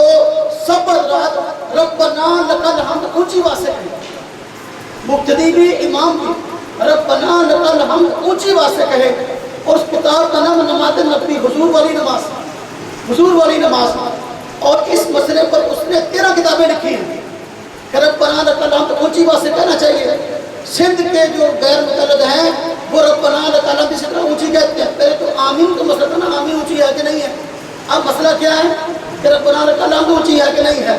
سب حضرات ربنا لک الحمد اونچی آواز سے کہے، مقتدی بھی امام بھی ربنا لک الحمد اونچی آواز سے کہے، اور اس کتاب کا نام نماز نبی، حضور والی نماز، حضور والی نماز۔ اور اس مسئلے پر اس نے 13 کتابیں لکھی ہیں کہ ربنا لک الحمد اونچی آواز سے کہنا چاہیے۔ سندھ کے جو غیر متعلق ہیں وہ ربنا لک الحمد اسی طرح اونچی کہتے ہیں۔ پہلے تو آمین کا مسئلہ تھا نا، آمین اونچی ہے کہ نہیں ہے، اب مسئلہ کیا ہے کہ ربنا لک الحمد اونچی ہے کہ نہیں ہے،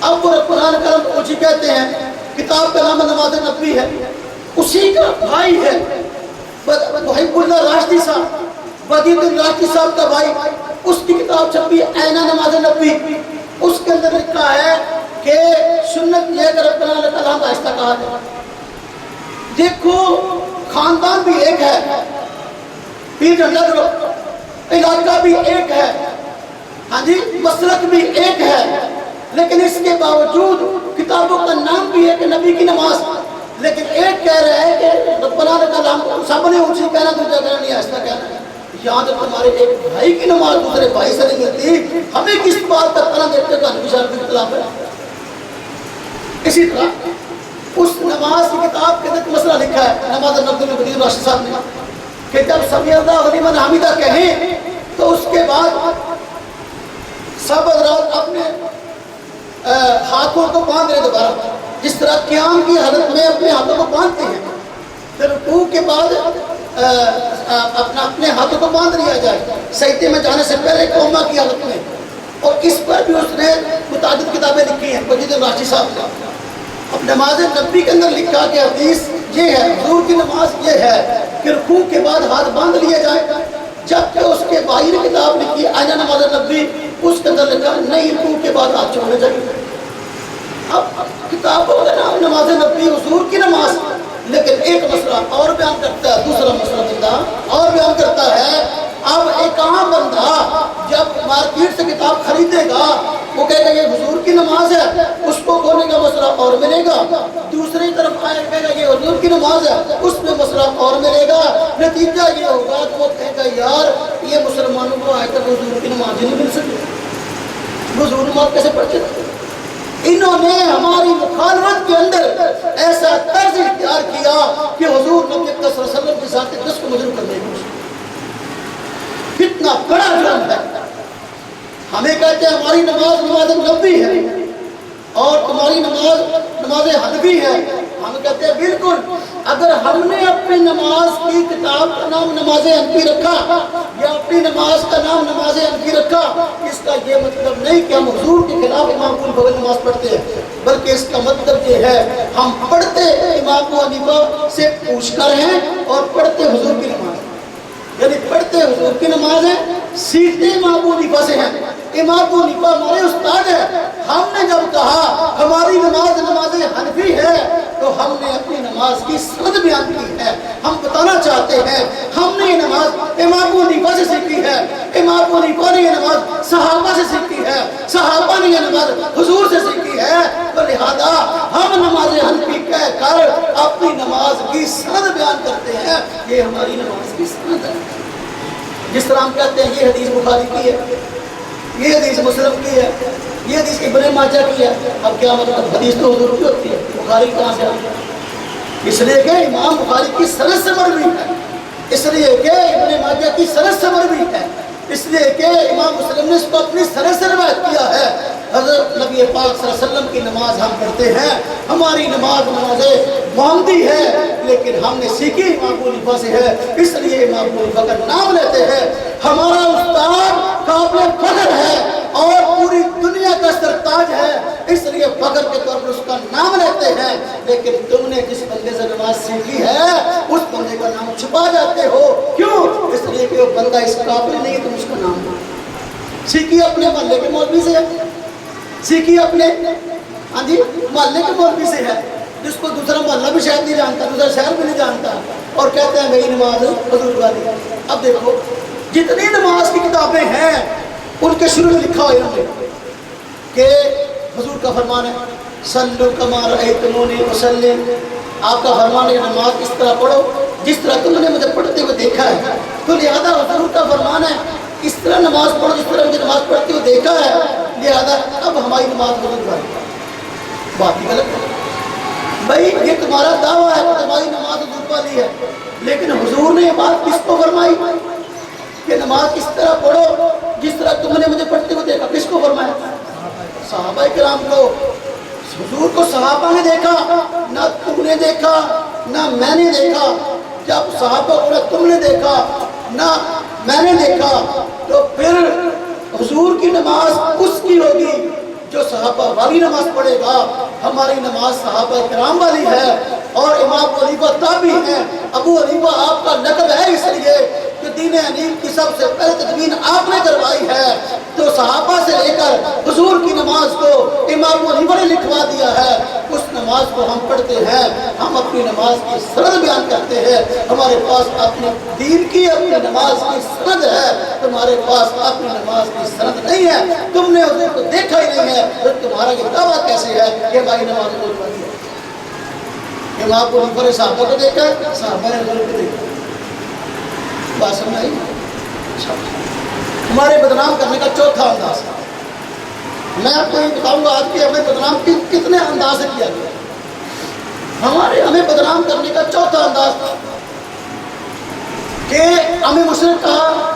اب وہ ربنا لک الحمد اونچی کہتے ہیں۔ کتاب کا نام نماز نبی ہے، اسی کا بھائی ہے محب اللہ راشدی صاحب، بدی الدین راشدی صاحب کا بھائی، اس کی کتاب چھپی اینا نماز نبی، اس کے اندر لکھا ہے کہ سنت یہ ہے کہ ربنا لک الحمد آہستہ کہا جائے۔ دیکھو خاندان بھی ایک ہے، پیر جھنڈا گروہ، علاقہ بھی ایک ہے، ہاں جی مسلک بھی ایک ہے، لیکن اس کے باوجود کتابوں کا نام بھی ہے کہ نبی کی نماز، لیکن ایک کہہ رہا ہے کہ ربنا لک الحمد سب نے اونچی کہنا، دوسرا کہنا نہیں آہستہ کہنا ہے۔ یہاں جب تمہارے ایک بھائی کی نماز دوسرے بھائی سے نہیں ملتی، ہمیں کس بات کا طرح دیکھتے کہ ہنفی صاحب کی اختلاف ہے۔ اسی طرح اس نماز کی کتاب کے اندر مسئلہ لکھا ہے نماز نبی میں بدی الدین راشدی صاحب نے کہ جب سمیع اللہ لمن حمدہ کہیں تو اس کے بعد سب حضرات اپنے ہاتھوں کو باندھ رہے دوبارہ، جس طرح قیام کی حالت میں اپنے ہاتھوں کو باندھتے ہیں، پھر رکوع کے بعد اپنے ہاتھوں کو باندھ لیا جائے سجدے میں جانے سے پہلے قوما کی حالت میں۔ اور اس پر بھی اس نے متعدد کتابیں لکھی ہیں بدی الدین راشدی صاحب کا۔ اب نماز نبی کے اندر لکھا کہ حدیث یہ ہے، حضور کی نماز یہ ہے کہ رکوع کے بعد ہاتھ باندھ لیے جائیں، جبکہ اس کے بھائی نے کتاب لکھی آئینہ نماز نبی، اس کے اندر لکھا نہیں رکوع کے بعد ہاتھ چھوڑنے چاہیے۔ اب کتابوں کا نام نماز نبی، حضور کی نماز، لیکن ایک مسئلہ اور بیان کرتا ہے، دوسرا مسئلہ بندہ اور بیان کرتا ہے۔ اب ایک عام بندہ جب مارکیٹ سے کتاب خریدے گا وہ کہے گا یہ حضور کی نماز ہے، اس کو کھولنے کا مسئلہ اور ملے گا، دوسری طرف آئے کہے گا یہ حضور کی نماز ہے، اس میں مسئلہ اور ملے گا، نتیجہ یہ ہوگا کہ وہ کہے گا یار یہ مسلمانوں کو آج تک حضور کی نماز ہی نہیں مل سکی، حضور نماز کیسے پڑھتے تھے؟ انہوں نے ہماری مخالفت کے اندر ایسا طرز اختیار کیا کہ حضور نبی صلی اللہ علیہ وسلم کی ذات اقدس کو مجروح کرنے کی کوشش، کتنا بڑا جرم ہے۔ ہمیں کہتے ہیں ہماری نماز نماز نبی ہے اور تمہاری نماز نماز حنفی ہے، ہم کہتے ہیں بالکل، اگر ہم نے اپنی نماز کی کتاب کا نام نماز حنفی رکھا یا اپنی نماز کا نام نماز حنفی رکھا، اس کا یہ مطلب نہیں کہ ہم حضور کے خلاف امام ابو حنیفہ نماز پڑھتے ہیں، بلکہ اس کا مطلب یہ ہے ہم پڑھتے امام ابو حنیفہ سے پوچھ کر ہیں اور پڑھتے حضور کی نماز، یعنی پڑھتے حضور کی نماز ہے، سیکھتے امام ابو حنیفہ سے ہیں، امام ابو حنیفہ ہمارے استاد ہیں۔ ہم نے جب کہا ہماری نماز نماز حنفی ہے تو ہم نے اپنی نماز کی سند بیان کی ہے، ہم بتانا چاہتے ہیں ہم نے یہ نماز امام ابو حنیفہ سے سیکھی ہے، امام ابو حنیفہ نے یہ نماز صحابہ سے سیکھی ہے، صحابہ نے یہ نماز حضور سے سیکھی ہے، تو لہذا ہم نماز حنفی کہہ کر اپنی نماز کی سند بیان کرتے ہیں، یہ ہماری نماز کی سند ہے۔ جس طرح ہم کہتے ہیں یہ حدیث بخاری کی ہے، یہ حدیث مسلم کی ہے، یہ حدیث ابن ماجہ کی ہے، اب کیا مطلب حدیث تو حضور کی ہوتی ہے، بخاری کہاں سے آتی ہے؟ اس لیے کہ امام بخاری کی سند سے مروی ہے، اس لیے کہ ابن ماجہ کی سند سے مروی ہے، اس لیے کہ امام مسلم نے اس کو اپنی سند سے روایت کیا ہے۔ حضرت نبی پاک صلی اللہ علیہ وسلم کی نماز ہم پڑھتے ہیں، ہماری نماز محمدی ہے، لیکن ہم نے سیکھی امام ابو حنیفہ سے ہے، اس لیے امام ابو حنیفہ کا نام لیتے ہیں۔ ہمارا استاد قابل فخر ہے اور پوری دنیا کا سرتاج ہے، اس لیے فخر کے طور پر اس کا نام لیتے ہیں، لیکن تم نے جس بندے سے نماز سیکھی ہے اس بندے کا نام چھپا جاتے ہو، کیوں؟ اس لیے کہ وہ بندہ اس قابل نہیں، تم اس کا نام لو۔ سیکھی اپنے محلے کے مولوی سے ہے، سیکھی اپنے محلے کے مولوی سے ہے، جس کو دوسرا محلہ بھی شاید نہیں جانتا، دوسرا شہر بھی نہیں جانتا، اور کہتے ہیں میری نماز حضور والی۔ اب دیکھو جتنی نماز کی کتابیں ہیں ان کے شروع میں لکھا ہوا ہے کہ حضور کا فرمان ہے صلو کما رأیتمونی اصلی، آپ کا فرمان ہے نماز اس طرح پڑھو جس طرح تم نے مجھے پڑھتے ہوئے دیکھا ہے، تو لہذا حضور کا فرمان ہے اس طرح نماز پڑھو جس طرح مجھے نماز پڑھتے ہوئے دیکھا ہے، لہذا اب ہماری نماز حضور والی۔ بات ہی غلط ہے بھائی، یہ تمہارا دعویٰ ہے کہ تمہاری نماز حضور والی ہے، لیکن حضور نے یہ بات کس کو فرمائی کہ نماز کس طرح پڑھو جس طرح تم نے مجھے پڑھتے ہوئے دیکھا؟ کس کو فرمایا؟ صحابہ کرام کو۔ حضور کو صحابہ نے دیکھا، نہ تم نے دیکھا نہ میں نے دیکھا۔ جب صحابہ کو نہ تم نے دیکھا نہ میں نے دیکھا، تو پھر حضور کی نماز اس کی ہوگی جو صحابہ والی نماز پڑھے گا۔ ہماری نماز صحابہ کرام والی ہے، اور امام ابو حنیفہ تابعی ہیں۔ ابو حنیفہ آپ کا لقب ہے اس لیے کہ دین حنیف کی سب سے پہلے تدوین آپ نے کروائی ہے، تو صحابہ سے لے کر حضور کی نماز کو امام ابو حنیفہ نے لکھوا دیا ہے، اس نماز کو ہم پڑھتے ہیں، ہم اپنی نماز کی سند بیان کرتے ہیں۔ ہمارے پاس اپنے دین کی اپنی نماز کی سند ہے، تمہارے پاس اپنی نماز کی سند نہیں ہے، تم نے حضور کو دیکھا ہی نہیں ہے، تو تمہارا یہ دعویٰ کیسے ہے کہ ہماری نماز حضور والی ہے؟ امام ابو حنیفہ نے صحابہ کو دیکھا، صحابہ نے حضور کو دیکھا۔ بات سمجھ آئی؟ ہمارے بدنام کرنے کا چوتھا انداز ہے، میں آپ کو یہ بتاؤں گا آج کہ ہمیں بدنام کتنے انداز سے کیا گیا۔ ہمیں بدنام کرنے کا چوتھا انداز تھا کہ ہمیں مشرک کہا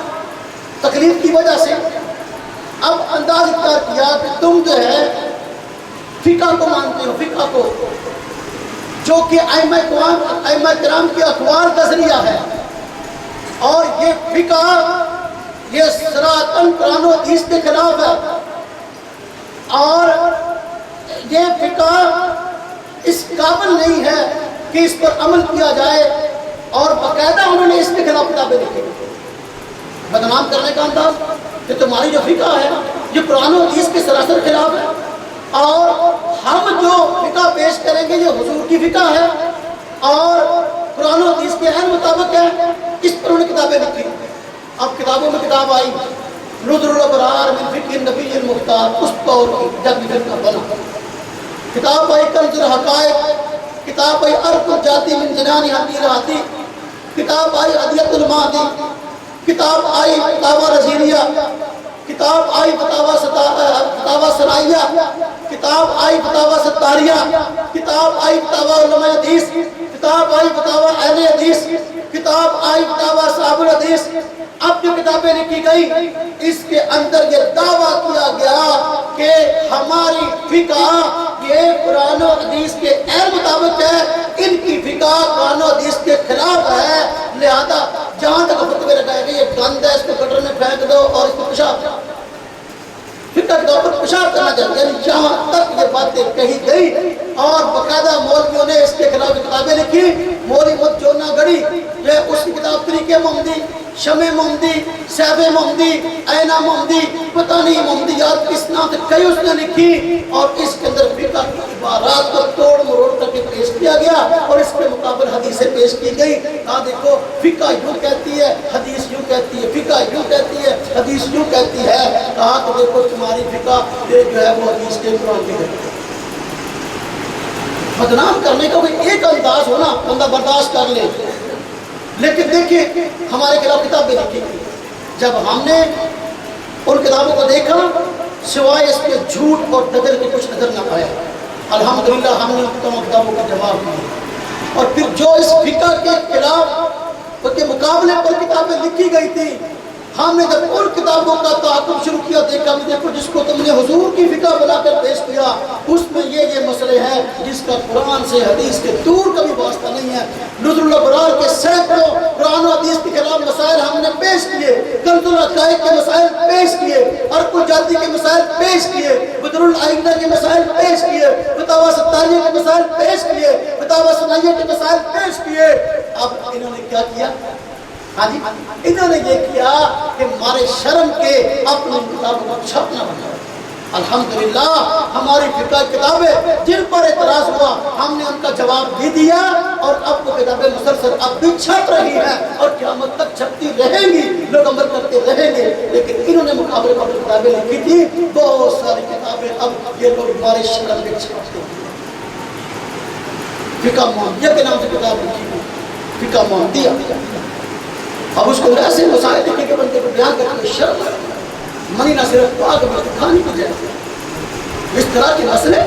تکلیف کی وجہ سے، اب انداز اختیار کیا کہ تم جو ہے فقہ کو مانتے ہو، فقہ کو جو کہ ائمہ کرام کے اقوال کا ذریعہ ہے، اور یہ فقہ یہ صراحتاً قرآن و حدیث کے خلاف ہے، اور یہ فقہ اس قابل نہیں ہے کہ اس پر عمل کیا جائے، اور باقاعدہ انہوں نے اس کے خلاف کتابیں لکھی۔ بدنام کرنے کا انداز کہ تمہاری جو فقہ ہے یہ قرآن و حدیث کے سراسر خلاف ہے، اور ہم جو فقہ پیش کریں گے یہ حضور کی فقہ ہے اور قرآن و حدیث کے عین مطابق ہے، اس پر انہوں نے کتابیں لکھی۔ اب کتابوں میں کتاب آئی نظر الابرار من فقہ النبی المختار، اس دور کی جب یہ فقہ بنا۔ کتاب آئی کنز الحقائق، کتاب آئی عرق الجاتی من جنان حدی راتی، کتاب آئی عدیت المادی، کتاب آئی فتاوی رضیریہ، کتاب آئی فتاوی سرائیہ، کتاب آئی فتاوی ستاریہ، کتاب آئی فتاوی علماء حدیث، کتاب آئی فتاوی اہل حدیث، کتاب آئی فتاوی صحاب الحدیث۔ اب جو کتابیں لکھی گئی اس کے اندر یہ دعویٰ کیا گیا کہ ہماری فقہ یہ قرآن و حدیث کے عین مطابق ہے، ان کی فقہ قرآن و حدیث کے خلاف ہے، لہذا جہاں تک فتوے لگائے گئے یہ گند ہے، اس کو گٹر میں پھینک دو اور اس کو پیشاب، فقہ کے طور پر پیشاب کرنا چاہتے ہیں، جہاں تک یہ باتیں کہی گئی، اور باقاعدہ مولویوں نے اس کے خلاف کتابیں لکھی۔ مولوی مت جونا گڑی جو ہے اس کی کتاب طریقے محمدی، شمع محمدی، سیب محمدی، عینہ محمدی، پتہ نہیں محمدیات کس نام سے کئی اس نے لکھی، اور اس کے اندر فقہ کی عبارات کو توڑ مروڑ کر کے پیش کیا گیا، اور اس کے مقابل حدیثیں پیش کی گئی۔ کہا دیکھو فقہ یوں کہتی ہے، حدیث یوں کہتی ہے، فقہ یوں کہتی ہے، حدیث یوں کہتی ہے۔ کہا کہ دیکھو تمہاری فقہ یہ جو ہے وہ حدیث کے قرآن کی ہے۔ بدنام کرنے کا کوئی ایک انداز ہونا بندہ برداشت کر لے، لیکن دیکھیں ہمارے خلاف کتابیں لکھی گئی، جب ہم نے ان کتابوں کو دیکھا سوائے اس کے جھوٹ اور دجل کے کچھ نظر نہ آیا، الحمدللہ ہم نے ان کتابوں کا جواب دیا، اور پھر جو اس فقہ کے خلاف کے مقابلے پر کتابیں لکھی گئی تھی ہم نے جب ان کتابوں کا تعاقب شروع کیا، دیکھا بھی دیکھو جس کو تم نے حضور کی فقہ بنا کر پیش کیا اس میں یہ مسئلے ہیں جس کا قرآن سے حدیث کے دور کا بھی واسطہ نہیں ہے۔ نظر الابرار کے سینکڑوں قرآن و حدیث کے خلاف مسائل ہم نے پیش کیے، کنز العقائد کے مسائل پیش کیے، ارق الجادی کے مسائل پیش کیے، بدر العینہ کے مسائل پیش کیے، فتاوی ستاریہ کے مسائل پیش کیے، فتاوی ثنائیہ کے مسائل پیش کیے۔ اب انہوں نے کیا کیا؟ ہاں جی، انہوں نے یہ کیا کہ ہمارے شرم کے اپنی کتابوں کو چھپنا بنا۔ الحمدللہ ہماری فقہ کتابیں جن پر اعتراض ہوا ہم نے ان کا جواب بھی دیا، اور اب وہ کتابیں مسلسل اب بھی چھپ رہی ہیں اور قیامت تک چھپتی رہیں گی، لوگ عمل کرتے رہیں گے۔ لیکن انہوں نے مقابلے پر کتابیں لکھی تھی، بہت ساری کتابیں اب یہ لوگ ہمارے شرم میں چھپتے ہیں۔ فقہ محمدیہ کے نام سے کتاب لکھی تھی، فقہ محمدیہ۔ اب اس کو ایسے مسائل لکھے کے بندے کو بیان کرنے میں شرم ہے، منی نہ صرف پاک بلکہ کھانی کی جائے اس طرح کے مسئلے۔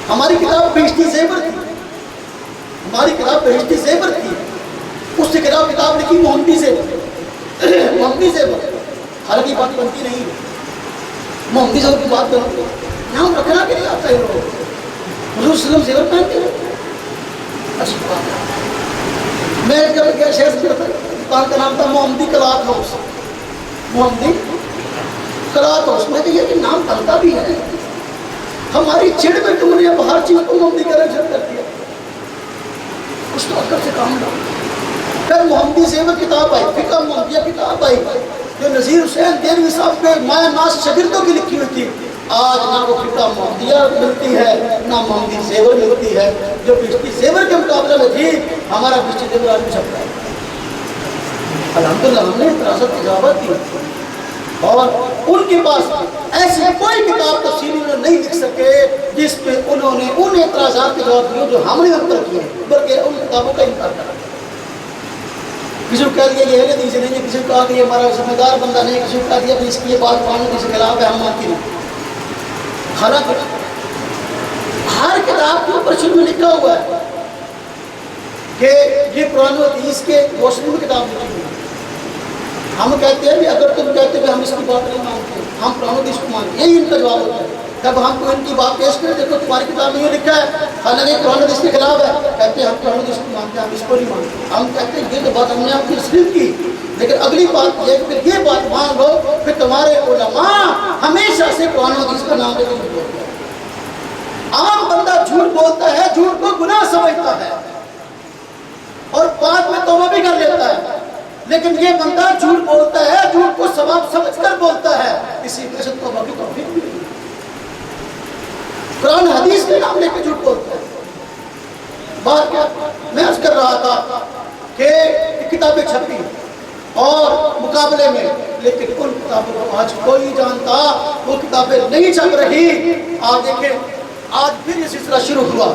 ہماری کتاب بہشتی زیور تھی، ہماری کتاب بہشتی زیور تھی، اس سے کتاب لکھی محمدی زیور، محمدی زیور۔ حالانکہ بات بنتی نہیں ہے، محمدی زیور کی بات بنتی ہے، نام رکھنا کہ نہیں آتا ہے لوگ، حضور صلی اللہ علیہ وسلم زیور پہنتے ہیں، اچھی بات ہے۔ میں جب گیا شہر سے تھا، دکان کا نام تھا محمدی کلاتھ ہاؤس، محمدی کلاتھ ہاؤس۔ میں کہا کہ نام بنتا بھی ہے، ہماری چڑ میں تم نے اب ہر چیز کو محمدی کا رجحان کر دیا، کچھ تو عقل سے کام لا۔ پھر محمدی زیور کتاب آئی، فقہ محمدیہ کتاب آئی جو نذیر حسین دہلوی صاحب کے مائع ناز شاگردوں کی لکھی ہوئی تھی۔ آج نہ وہ فقہ محمدیہ ملتی ہے نہ محمدی زیور ملتی ہے، جو بہشتی زیور کے مقابلے میں تھی۔ ہمارا بہشتی زیور آج بھی چھپ رہا ہے، الحمدللہ ہم نے اعتراضات کی جوابات دی، اور ان کے پاس ایسی کوئی کتاب تفصیلی نہیں لکھ سکے جس پہ انہوں نے ان اعتراضات کے جواب دیے جو ہم نے ان پر کیے، بلکہ ان کتابوں کا انکار کرا۔ کسی کو کہہ دیا یہ اہل حدیث نہیں ہے، کسی کو کہا کہ یہ ہمارا ذمہ دار بندہ نہیں ہے، کسی کو کہہ دیا کہ اس کی یہ بات قرآن کے خلاف ہے، ہم مانتے نہیں۔ حالانکہ ہر کتاب کے اوپر شروع میں لکھا ہوا ہے کہ یہ قرآن و حدیث کے روشنی میں کتاب لکھی ہوئی ہے۔ ہم کہتے ہیں کہ اگر تم کہتے ہیں کہ ہم اس کی بات نہیں مانتے، ہم قرآن و حدیث کو مانتے، یہی ان کا جواب ہوتا ہے۔ جب ہم کو ان کی بات پیش کریں، دیکھو تمہاری کتاب میں یہ لکھا ہے، حالانکہ قرآن و حدیث کے خلاف ہے، کہتے ہیں ہم قرآن و حدیث کو مانتے ہیں، ہم اس کو نہیں مانتے۔ ہم کہتے ہیں یہ تو بات ہم نے آپ کی تسلیم کی، لیکن اگلی بات یہ ہے کہ پھر یہ بات مان لو کہ تمہارے علماء ہمیشہ سے قرآن و حدیث کا نام لے کے جھوٹ بولتے ہیں۔ عام بندہ جھوٹ بولتا ہے، جھوٹ کو گناہ سمجھتا ہے اور بعد میں توبہ بھی کر لیتا ہے، لیکن یہ بندہ جھوٹ بولتا ہے، جھوٹ کو ثواب سمجھ کر بولتا ہے، اسی وجہ سے توبہ کی توفیق بھی نہیں۔ قرآن حدیث کے نام لے کے جھوٹ بولتا ہے۔ بات کیا میں عرض کر رہا تھا کہ کتابیں چھپی اور مقابلے میں، لیکن ان کتابوں کو آج کوئی جانتا، وہ کتابیں نہیں چھپ رہی۔ آج دیکھیں، آج پھر یہ سلسلہ شروع ہوا،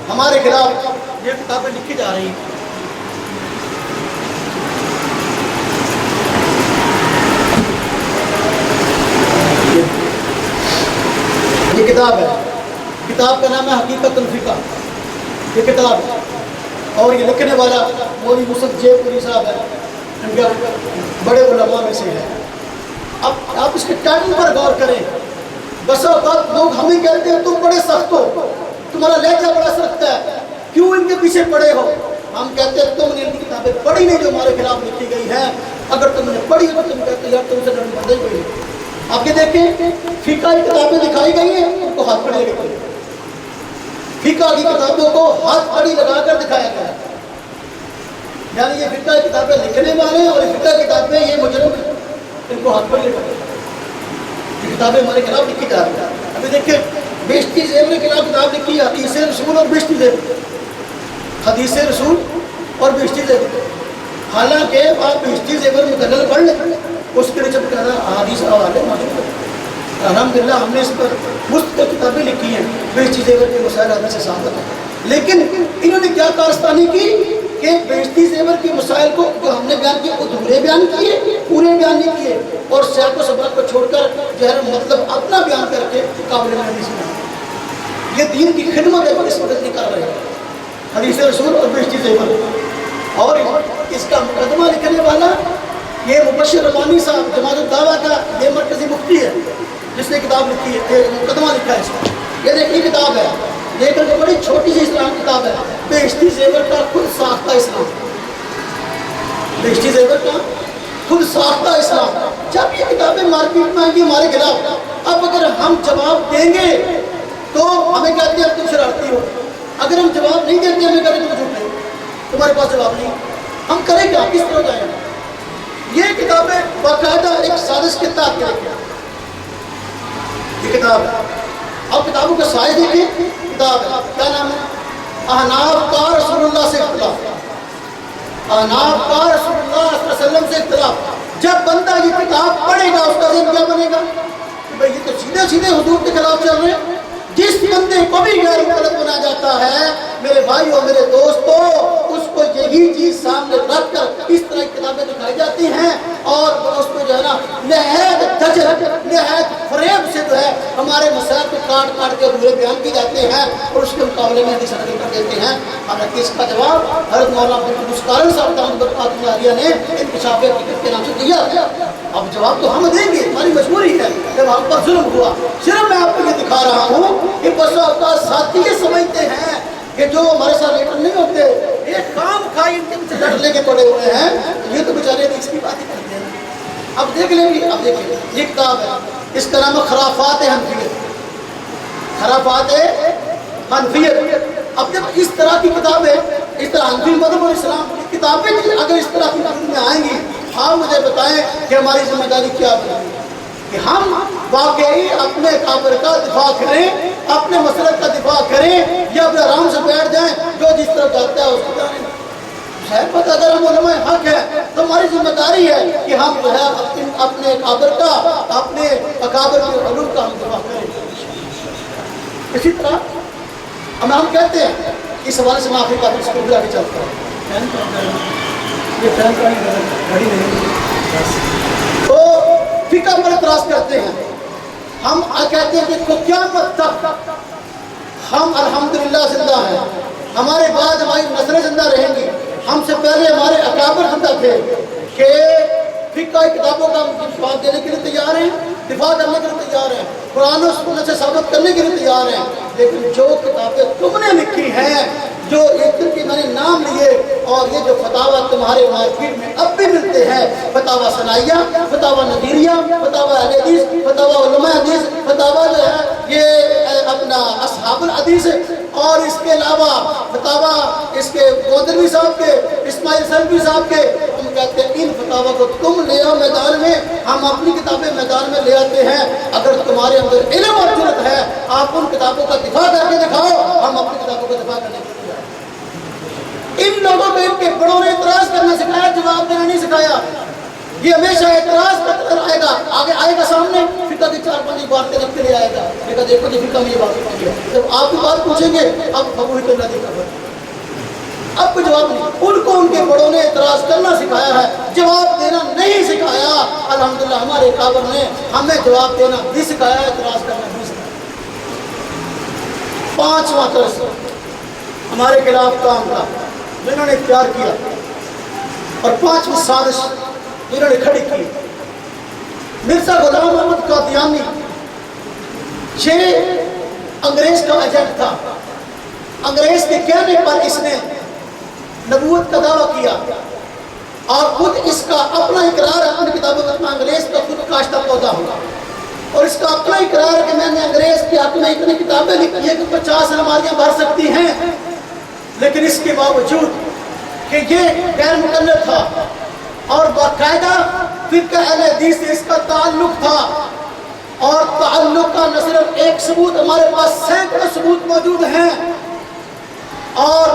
ہمارے خلاف یہ کتابیں لکھی جا رہی ہیں۔ یہ کتاب ہے، کتاب کا نام ہے حقیقت الفقہ، یہ کتاب ہے، اور یہ لکھنے والا مولوی مصعب جے پوری صاحب ہے، ان کے بڑے علماء میں سے ہے۔ اب آپ اس کے ٹائٹل پر غور کریں۔ بس اوقات لوگ ہمیں کہتے ہیں تم بڑے سخت ہو، تمہارا لہجہ بڑا سخت ہے، کیوں ان کے پیچھے پڑے ہو؟ ہم کہتے ہیں تم نے ان کی کتابیں پڑھی نہیں جو ہمارے خلاف لکھی گئی ہیں، اگر تم نے پڑھی تو تم کہتے یار تم سے ڈر بندے ہوئی ہے۔ آپ یہ دیکھیں، فقہ کی کتابیں دکھائی گئی ہیں، ان کو ہاتھ پڑی لگا گئی، فقہ کی کتابوں کو ہاتھ پڑی لگا کر دکھایا گیا، یعنی یہ فقہ کی کتابیں لکھنے والے ہیں اور یہ فقہ کی کتابیں یہ مجرم ہیں، ان کو ہاتھ پڑی لگا گیا۔ یہ کتابیں ہمارے خلاف لکھی جا رہی ہیں۔ ابھی دیکھیں، بہشتی زیور کے خلاف کتاب لکھی ہے، حدیث رسول اور بہشتی زیور، حدیث رسول اور بہشتی زیور۔ حالانکہ آپ بہشتی زیور مدلل پڑھ لیں، اس کے نیچے کہنا احادیث حوالے موجود ہے۔ الحمدللہ ہم نے اس پر مستقل کتابیں لکھی ہیں، بہشتی زیور کے مسائل حدیث سے ثابت ہیں، لیکن انہوں نے کیا کارستانی کی کہ بہشتی زیور کے مسائل کو جو ہم نے بیان کیے ادھورے بیان کیے، پورے بیان نہیں کیے، اور سیاق و سباق کو چھوڑ کر جو ہے مطلب اپنا بیان کر کے قابل حدیث میں یہ دین کی خدمت ہے، اس وقت نہیں کر رہے ہیں حدیث رسول اور بہشتی زیور۔ اور اس کا مقدمہ لکھنے والا یہ مبشر ربانی صاحب جماعت الدعوہ کا یہ مرکزی مفتی ہے جس نے کتاب لکھی ہے، مقدمہ لکھا ہے اس کا. یہ دیکھیے کتاب ہے، دیکھ کر کے بڑی چھوٹی سی اسلام کتاب ہے، بہشتی زیور کا خود ساختہ اسلام. بہشتی زیور کا خود ساختہ اسلام. جب یہ کتابیں مارکیٹ میں آئیں گی ہمارے خلاف، اب اگر ہم جواب دیں گے تو ہمیں کہتے ہیں تم شرارتی ہو. اگر ہم جواب نہیں دیتے ہمیں کہتے تم جھوٹے ہو، تمہارے پاس جواب نہیں. ہم کریں کیا، کس طرح جائیں گے؟ یہ کتابیں باقاعدہ ایک سازش کے تحت یہ کتاب ہے. اب کتابوں کا سائز دیکھیں. کتاب ہے، کیا نام ہے؟ احناف کا رسول اللہ سے اختلاف. احناف کا رسول اللہ صلی اللہ علیہ وسلم سے اختلاف. جب بندہ یہ کتاب پڑھے گا اس کا ذہن کیا بنے گا کہ بھئی یہ تو سیدھے سیدھے حضور کے خلاف چل رہے ہیں. جس بندے کو بھی غیر مقلد بنا جاتا ہے میرے بھائی اور میرے دوستو، اس کو یہی چیز سامنے رکھ کر اس طرح کی کتابیں دکھائی جاتی ہیں اور اس کو جو ہے نا نہایت دجل نہایت فریب سے جو ہے ہمارے مسائل کو کاٹ کاٹ کے ادھورے بیان کی جاتے ہیں اور اس کے مقابلے میں حدیث نقل کر دیتے ہیں. حالانکہ اس کا جواب حضرت مولانا عبد القادر صاحب دامت برکاتہ العالیہ نے انکشاف حقیقت کے نام سے دیا. اب جواب تو ہم دیں گے، ہماری مجبوری ہے. جب ہم پر ظلم ہوا، صرف میں آپ کو یہ دکھا رہا ہوں کہ بس اوقات ساتھی یہ سمجھتے ہیں کہ جو ہمارے ساتھ لیٹر نہیں ہوتے یہ کام کھائی ان کے پیچھے لڑ لے کے پڑے ہوئے ہیں، یہ تو بیچارے اس کی بات ہی کرتے ہیں. اب دیکھ لیں گے. اب دیکھیں یہ کتاب ہے، اس کا نام ہے خرافات حنفیت. خرافات حنفیت. اب جب اس طرح کی کتابیں، اس طرح حنفی مذہب اور اسلام کی کتابیں اگر اس طرح کی مذہب میں آئیں گی، آپ مجھے بتائیں کہ ہماری ذمہ داری کیا بنے کہ ہم واقعی اپنے کافر کا دفاع کریں، اپنے مسلک کا دفاع کریں، یا اپنے آرام سے بیٹھ جائیں جو جس طرح چاہتا ہے اس کو جانیں. شاید پتہ اگر ہم علماء حق ہے تو ہماری ذمہ داری ہے کہ ہم جو ہے اپنے کافر کا، اپنے اکابر کے علوم کا ہم دفاع کریں. اسی طرح ہم کہتے ہیں اس حوالے سے میں آخری کا اس کو بلا کے چلتا ہوں. یہ فین کا گھڑی نہیں تو فقہ پر اعتراض کرتے ہیں. ہم کہتے ہیں کہ قیامت تک ہم الحمدللہ زندہ ہیں، ہمارے بعد ہماری نسلیں زندہ رہیں گی. ہم سے پہلے ہمارے اکابر زندہ تھے کہ فقہ کتابوں کا ہم جواب دینے کے لیے تیار ہیں، دفاع کرنے کے لیے تیار ہیں، قرآن و سنت سے ثابت کرنے کے لیے تیار ہیں. لیکن جو کتابیں تم نے لکھی ہیں، جو ایک دن کی میں نے نام لیے، اور یہ جو فتاوی تمہارے مارکیٹ میں اب بھی ملتے ہیں، فتاوی ثنائیہ، فتاوی نظیریہ، فتاوی اہل حدیث، فتاوی علماء حدیث، فتاوی جو ہے یہ اپنا اصحاب الحدیث، اور اس کے علاوہ فتاوی اس کے گودروی صاحب کے، اسماعیل سلفی صاحب کے. ہم کہتے ہیں ان فتاوی کو تم لے آؤ میدان میں، ہم اپنی کتابیں میدان میں لے آتے ہیں. اگر تمہارے اندر علم اور جرأت ہے آپ ان کتابوں کا دفاع کر کے دکھاؤ، ہم اپنی کتابوں کا دفاع کرنے کے لیے. ان لوگوں کو ان کے بڑوں نے اعتراض کرنا سکھایا، جواب دینا نہیں سکھایا. یہ ہمیشہ اعتراض کرتا آئے گا، آگے آئے گا سامنے فقہ کی 4-5 باتیں رکھ کے لے آئے گا. دیکھو جی فقہ میں یہ بات ہوتی ہے. جب آپ کی بات پوچھیں گے اب وہی تو اللہ دیکھا ہے، اب کوئی جواب نہیں. ان کو ان کے بڑوں نے اعتراض کرنا سکھایا ہے، جواب دینا نہیں سکھایا. الحمدللہ ہمارے کابر نے ہمیں جواب دینا بھی سکھایا، اعتراض کرنا بھی سکھایا. 5واں طرز ہمارے خلاف کام کا جنہوں نے اختیار کیا، اور 5ویں سازش جنہوں نے کھڑی کی. مرزا غلام احمد قادیانی یہ انگریز کا ایجنٹ تھا. انگریز کے کہنے پر اس نے نبوت کا دعویٰ کیا، اور خود اس کا اپنا اقرار ہے اپنی کتابوں میں انگریز کا خود کاشتہ پودا ہوگا، اور اس کا اپنا اقرار ہے کہ میں نے انگریز کے حق میں اتنی کتابیں لکھی ہیں کہ 50 الماریاں بھر سکتی ہیں. لیکن اس کے باوجود کہ یہ غیر مقلد تھا اور باقاعدہ فقہ اہل حدیث سے اس کا تعلق تھا، اور تعلق کا نہ صرف ایک ثبوت، ہمارے پاس سینکڑوں ثبوت موجود ہیں. اور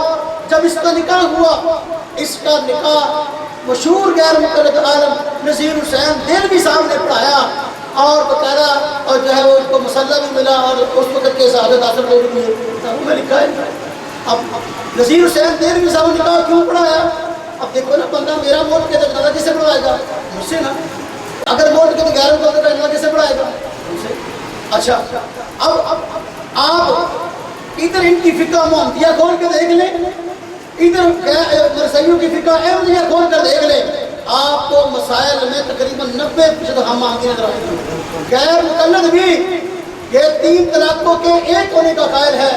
جب اس کا نکاح ہوا، اس کا نکاح مشہور غیر مقلد عالم نذیر حسین دہلوی صاحب نے پڑھایا، اور بقاعدہ اور جو ہے وہ اس کو مسلح بھی ملا، اور اس وقت کے شہادت حاصل ہو گئی ہے. کتابوں میں لکھا ہے. اب نذیر حسین دہلوی صاحب نے نکاح کیوں پڑھایا؟ اب دیکھو نا، بندہ میرا موت کے تو اندازہ کسے پڑھائے گا؟ مجھ سے نا. اگر موت کے تو غیر مقلد کا اندازہ کسے پڑھائے گا؟ مجھ سے. اچھا اب آپ ادھر ان کی فقہ محمدیہ کھول کے دیکھ لیں، ادھر مرثیوں کی فقہ احمدیہ کھول کر دیکھ لیں. آپ کو مسائل میں تقریباً 90% ہم آگے نظر آئیں گے۔ غیر مقلد بھی یہ 3 طلاقوں کے ایک ہونے کا قائل ہے،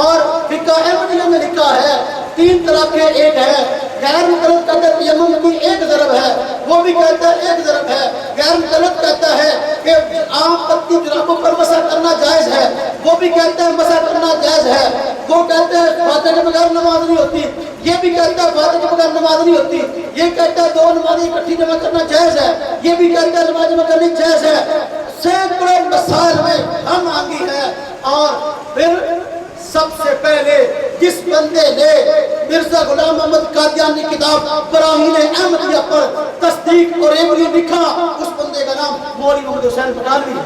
اور فقہ احمدیہ میں لکھا ہے 3 طلاقیں ایک ہے۔ غیر مقلد کہتا ہے تیمم کی ایک ضرب ہے، وہ بھی کہتا ہے ایک ضرب ہے۔ غیر مقلد کہتا ہے کہ عام پتی جرابوں پر مسح کرنا جائز ہے، وہ بھی کہتا ہے مسح کرنا جائز ہے۔ وہ کہتا ہے فاتحہ کے بغیر نماز نہیں ہوتی، یہ بھی کہتا ہے فاتحہ کے بغیر نماز نہیں ہوتی۔ یہ کہتا ہے 2 نمازیں اکٹھی جمع کرنا جائز ہے، یہ بھی کہتا ہے نماز جمع کرنی جائز ہے۔ سینکڑوں مسائل میں ہم آگی ہیں۔ اور پھر سب سے پہلے جس بندے نے مرزا غلام محمد قادیانی کتاب براہین احمدیہ پر تصدیق اور ریوری لکھا، اس بندے کا نام مولوی محمد حسین پٹھانوی ہے۔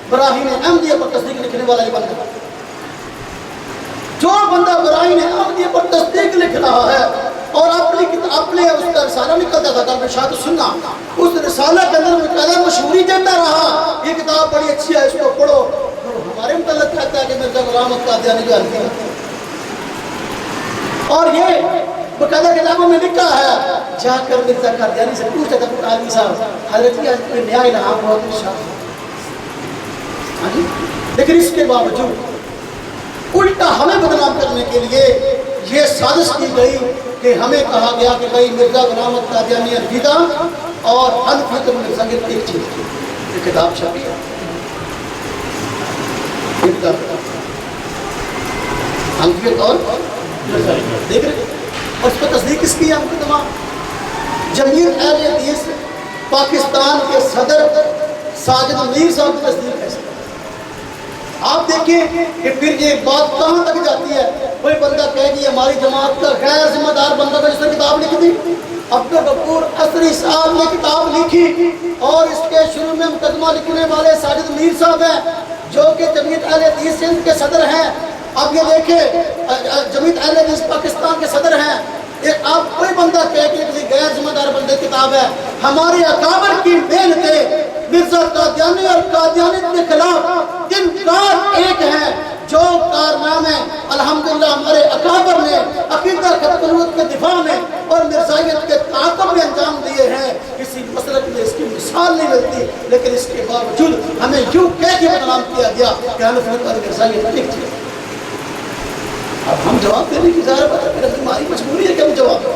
براہین احمدیہ پر تصدیق لکھنے والا یہ بندہ، جو بندہ براہین احمدیہ پر تصدیق لکھ رہا ہے اور اپنے اس کا رسالہ نکلتا تھا کل شاہد السنہ، اس رسالہ کے اندر مقدر مشہوری دیتا رہا یہ کتاب بڑی اچھی ہے، اس کو پڑھو۔ ہمارے متعلق کہتا ہے کہ مرزا غلام محمد قادیانی جو حنفی ہے، اور یہ باقاعدہ کتابوں میں لکھا ہے۔ جا کر مرزا قادیانی سے پوچھتا تھا پٹھانوی صاحب، حضرت آج کوئی نیا الہام بہت شاہ، لیکن اس کے باوجود الٹا ہمیں بدنام کرنے کے لیے یہ سازش کی گئی کہ ہمیں کہا گیا کہ بھائی مرزا غلام محمد قادیانی حنفیہ اور حنفیت مرزا ایک چیز تھی۔ یہ کتاب چھپی ہے، حنفیت اور دیکھ رہے، اور اس پر تصدیق کس کی ہے؟ مقدمہ جمعیت اہل حدیث پاکستان کے صدر ساجد میر صاحب کی تصدیق ہے۔ آپ دیکھیں کہ پھر یہ بات کہاں تک جاتی ہے۔ کوئی بندہ کہے کہ ہماری جماعت کا غیر ذمہ دار بندہ تھا جس نے کتاب لکھی تھی، عبدالغفور اثری صاحب نے کتاب لکھی، اور اس کے شروع میں مقدمہ لکھنے والے ساجد میر صاحب ہیں جو کہ جمعیت اہل حدیث سندھ کے صدر ہیں۔ اب یہ دیکھیں جمعیت اہل حدیث پاکستان کے صدر ہیں، اب کوئی بندہ کہے کہ کسی غیر ذمہ دار بندے کی کتاب ہے۔ ہمارے اکابر کی محنتیں مرزا قادیانی اور قادیانیت کے خلاف دن رات ایک ہیں، جو کارنامے الحمدللہ ہمارے اکابر نے عقیدہ خطبنوت کے دفاع میں اور مرزائیت کے تعاقب میں انجام دیے ہیں، کسی مسلک میں اس کی مثال نہیں ملتی، لیکن اس کے باوجود ہمیں یوں کہہ کے بدنام کیا گیا کہ حنفیت اور مرزائیت ایک چیز۔ اب ہم جواب دینے کی ظاہر بات ہے، پھر ہماری مجبوری ہے کہ ہم جواب دیں۔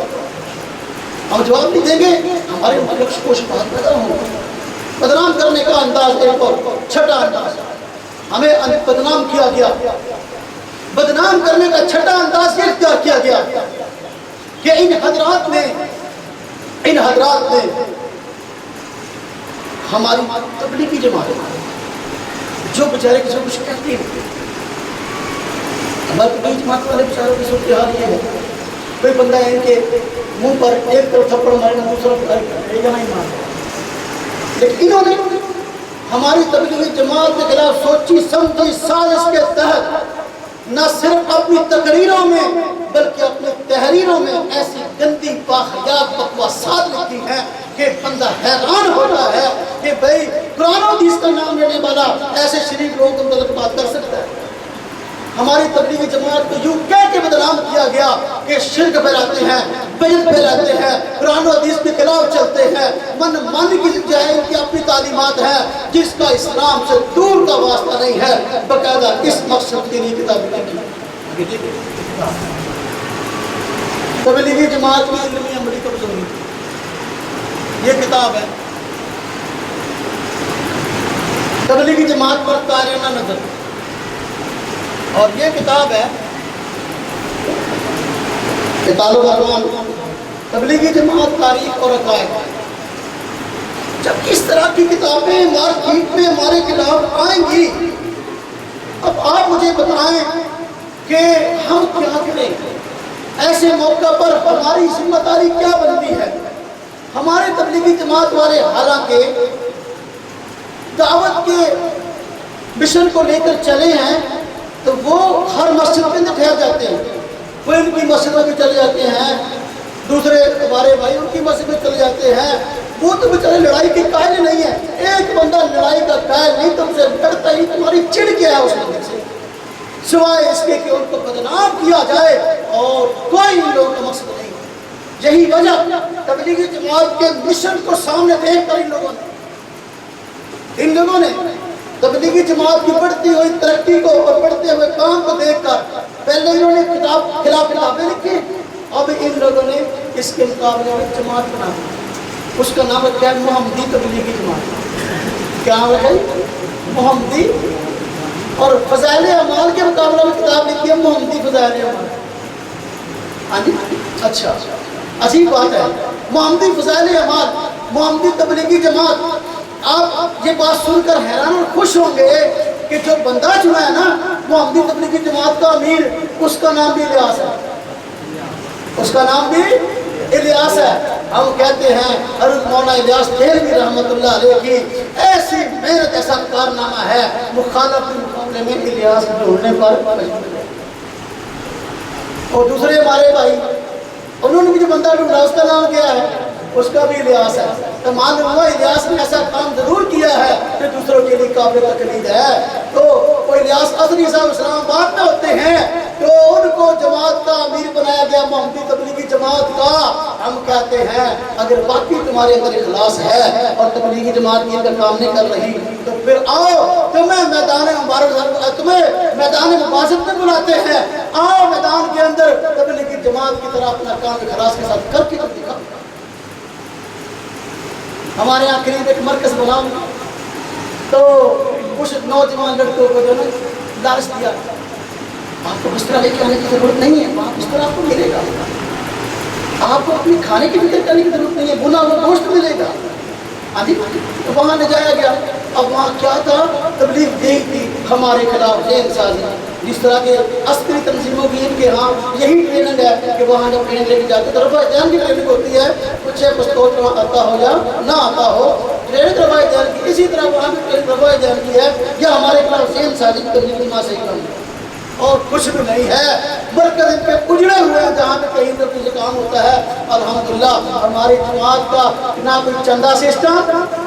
ہم جواب نہیں دیں گے، ہمارے مطلب کو شبہات پیدا ہوں۔ بدنام کرنے کا انداز ایک اور چھٹا انداز، ہمیں بدنام کیا گیا۔ بدنام کرنے کا چھٹا انداز یہ اختیار کیا گیا کہ ان حضرات نے ہماری تبلیغی جماعت جو بیچارے کسی کو کچھ کہتے ہیں، ہماری تبلیغی جماعت والے بیچاروں کی صورتحال یہ ہے، کوئی بندہ ہے ان کے منہ پر ایک طرف تھپڑ مارے گا دوسرا پکڑے گا نہیں مارے، لیکن انہوں نے ہماری تبلیغی جماعت کے خلاف سوچی سمجھی سازش کے تحت نہ صرف اپنی تقریروں میں بلکہ اپنی تحریروں میں ایسی گندی واقعات بکواسات لکھی ہیں کہ بندہ حیران ہوتا ہے کہ بھئی قرآن و حدیث کا نام لینے والا ایسے شریف لوگوں کو غلط بات کر سکتا ہے۔ ہماری تبلیغی جماعت کو یوں کہہ کے بدنام کیا گیا کہ شرک پھیلاتے ہیں، بدعت پھیلاتے ہیں، قرآن و حدیث کے خلاف چلتے ہیں، من مانی کی جائے ان کی اپنی تعلیمات ہیں جس کا اسلام سے دور کا واسطہ نہیں ہے، باقاعدہ اس مقصد کے لیے کتاب لکھی۔ تبلیغی جماعت کی علمی عملی کمزوری، یہ کتاب ہے تبلیغی جماعت پر تاریخ نظر، اور یہ کتاب ہے تعلق عنوان تبلیغی جماعت تاریخ اور عقائد۔ جب اس طرح کی کتابیں مارکیٹ میں ہمارے خلاف آئیں گی، اب آپ مجھے بتائیں کہ ہم کیا کریں؟ ایسے موقع پر ہماری ذمہ داری کیا بنتی ہے؟ ہمارے تبلیغی جماعت والے حالانکہ دعوت کے مشن کو لے کر چلے ہیں تو وہ ہر مسجد کے اندر ٹھہر جاتے ہیں، وہ ان کی مسجدوں میں چلے جاتے ہیں، دوسرے ہمارے بھائی ان کی مسجد میں چلے جاتے ہیں، وہ تو بیچارے لڑائی کے قائل نہیں ہے۔ ایک بندہ لڑائی کا قائل نہیں، تم سے لڑتا ہی تمہاری چڑ کیا ہے اس بندے سے، سوائے اس کے کہ ان کو بدنام کیا جائے، اور کوئی ان لوگوں کا مقصد نہیں۔ یہی وجہ تبلیغی جماعت کے مشن کو سامنے دیکھ کر ان لوگوں نے تبلیغی جماعت کی بڑھتی ہوئی ترقی کو اور بڑھتے ہوئے کام کو دیکھ کر پہلے انہوں نے خلاف کتابیں لکھی، اب ان لوگوں نے اس کے مقابلے میں جماعت بنا دی، اس کا نام رکھا ہے محمدی تبلیغی جماعت۔ کیا نام رکھا ہے؟ محمدی۔ اور فضائل اعمال کے مقابلے میں کتاب لکھی ہے محمدی فضائل اعمال۔ ہاں جی، اچھا عجیب بات ہے، محمدی فضائل اعمال، محمدی تبلیغی جماعت۔ آپ یہ بات سن کر حیران اور خوش ہوں گے کہ جو بندہ چنا ہے نا محمدی تبلیغی جماعت کا امیر، اس کا نام بھی الیاس ہے، اس کا نام بھی الیاس ہے۔ ہم کہتے ہیں حضرت مولانا الیاس دہلوی رحمۃ اللہ علیہ کی ایسی محنت، ایسا کارنامہ ہے، مخالف کے مقابلے میں الیاس ڈھونڈنے پر۔ اور دوسرے ہمارے بھائی، انہوں نے بھی جو بندہ ڈھونڈا اس کا نام کیا ہے؟ اس کا بھی الیاس ہے۔ تو معلوم ہوا الیاس نے ایسا کام ضرور کیا ہے کہ دوسروں کے لیے قابل تقلید ہے۔ تو وہ الیاس اصلی صاحب اسلام آباد میں ہوتے ہیں، تو ان کو جماعت کا امیر بنایا گیا، محمدی تبلیغی جماعت کا۔ ہم کہتے ہیں اگر باقی تمہارے اندر اخلاص ہے اور تبلیغی جماعت یہ کام نہیں کر رہی تو پھر آؤ، تمہیں میدان مبارزت میں بلاتے ہیں، آؤ میدان کے اندر تبلیغی جماعت کی طرح اپنا کام اخلاص کے ساتھ کر کے دکھاؤ۔ ہمارے یہاں قریب ایک مرکز بنا تو کچھ نوجوان لڑکوں کو جو ہے لالچ دیا، آپ کو بستر لے کے آنے کی ضرورت نہیں ہے، وہاں بستر آپ کو ملے گا، آپ کو اپنی کھانے کی فکر کرنے کی ضرورت نہیں ہے، بنا ہوا گوشت ملے گا۔ تو وہاں لے جایا گیا۔ اب وہاں کیا تھا؟ تبلیغ دی تھی ہمارے خلاف ذہن سازی، جس طرح کے عسکری تنظیموں کی ان کے ہاں یہی ٹریننگ ہے کہ وہاں جب ٹریننگ لے کے جاتے تو رفع دین کی ٹریننگ ہوتی ہے، کچھ پستول آتا ہو یا نہ آتا ہو، ٹریننگ رفع دین کی، اسی طرح وہاں بھی ٹریننگ رفع دین کی ہے، یا ہمارے خلاف ذہن سازی کی تبلیغ ماں سے کم اور کچھ بھی نہیں ہے۔ مرکز ان پہ اجڑے ہوئے ہیں، جہاں پہ کہیں پر کچھ کام ہوتا ہے۔ الحمدللہ ہماری جماعت کا نہ کوئی چندہ سسٹم،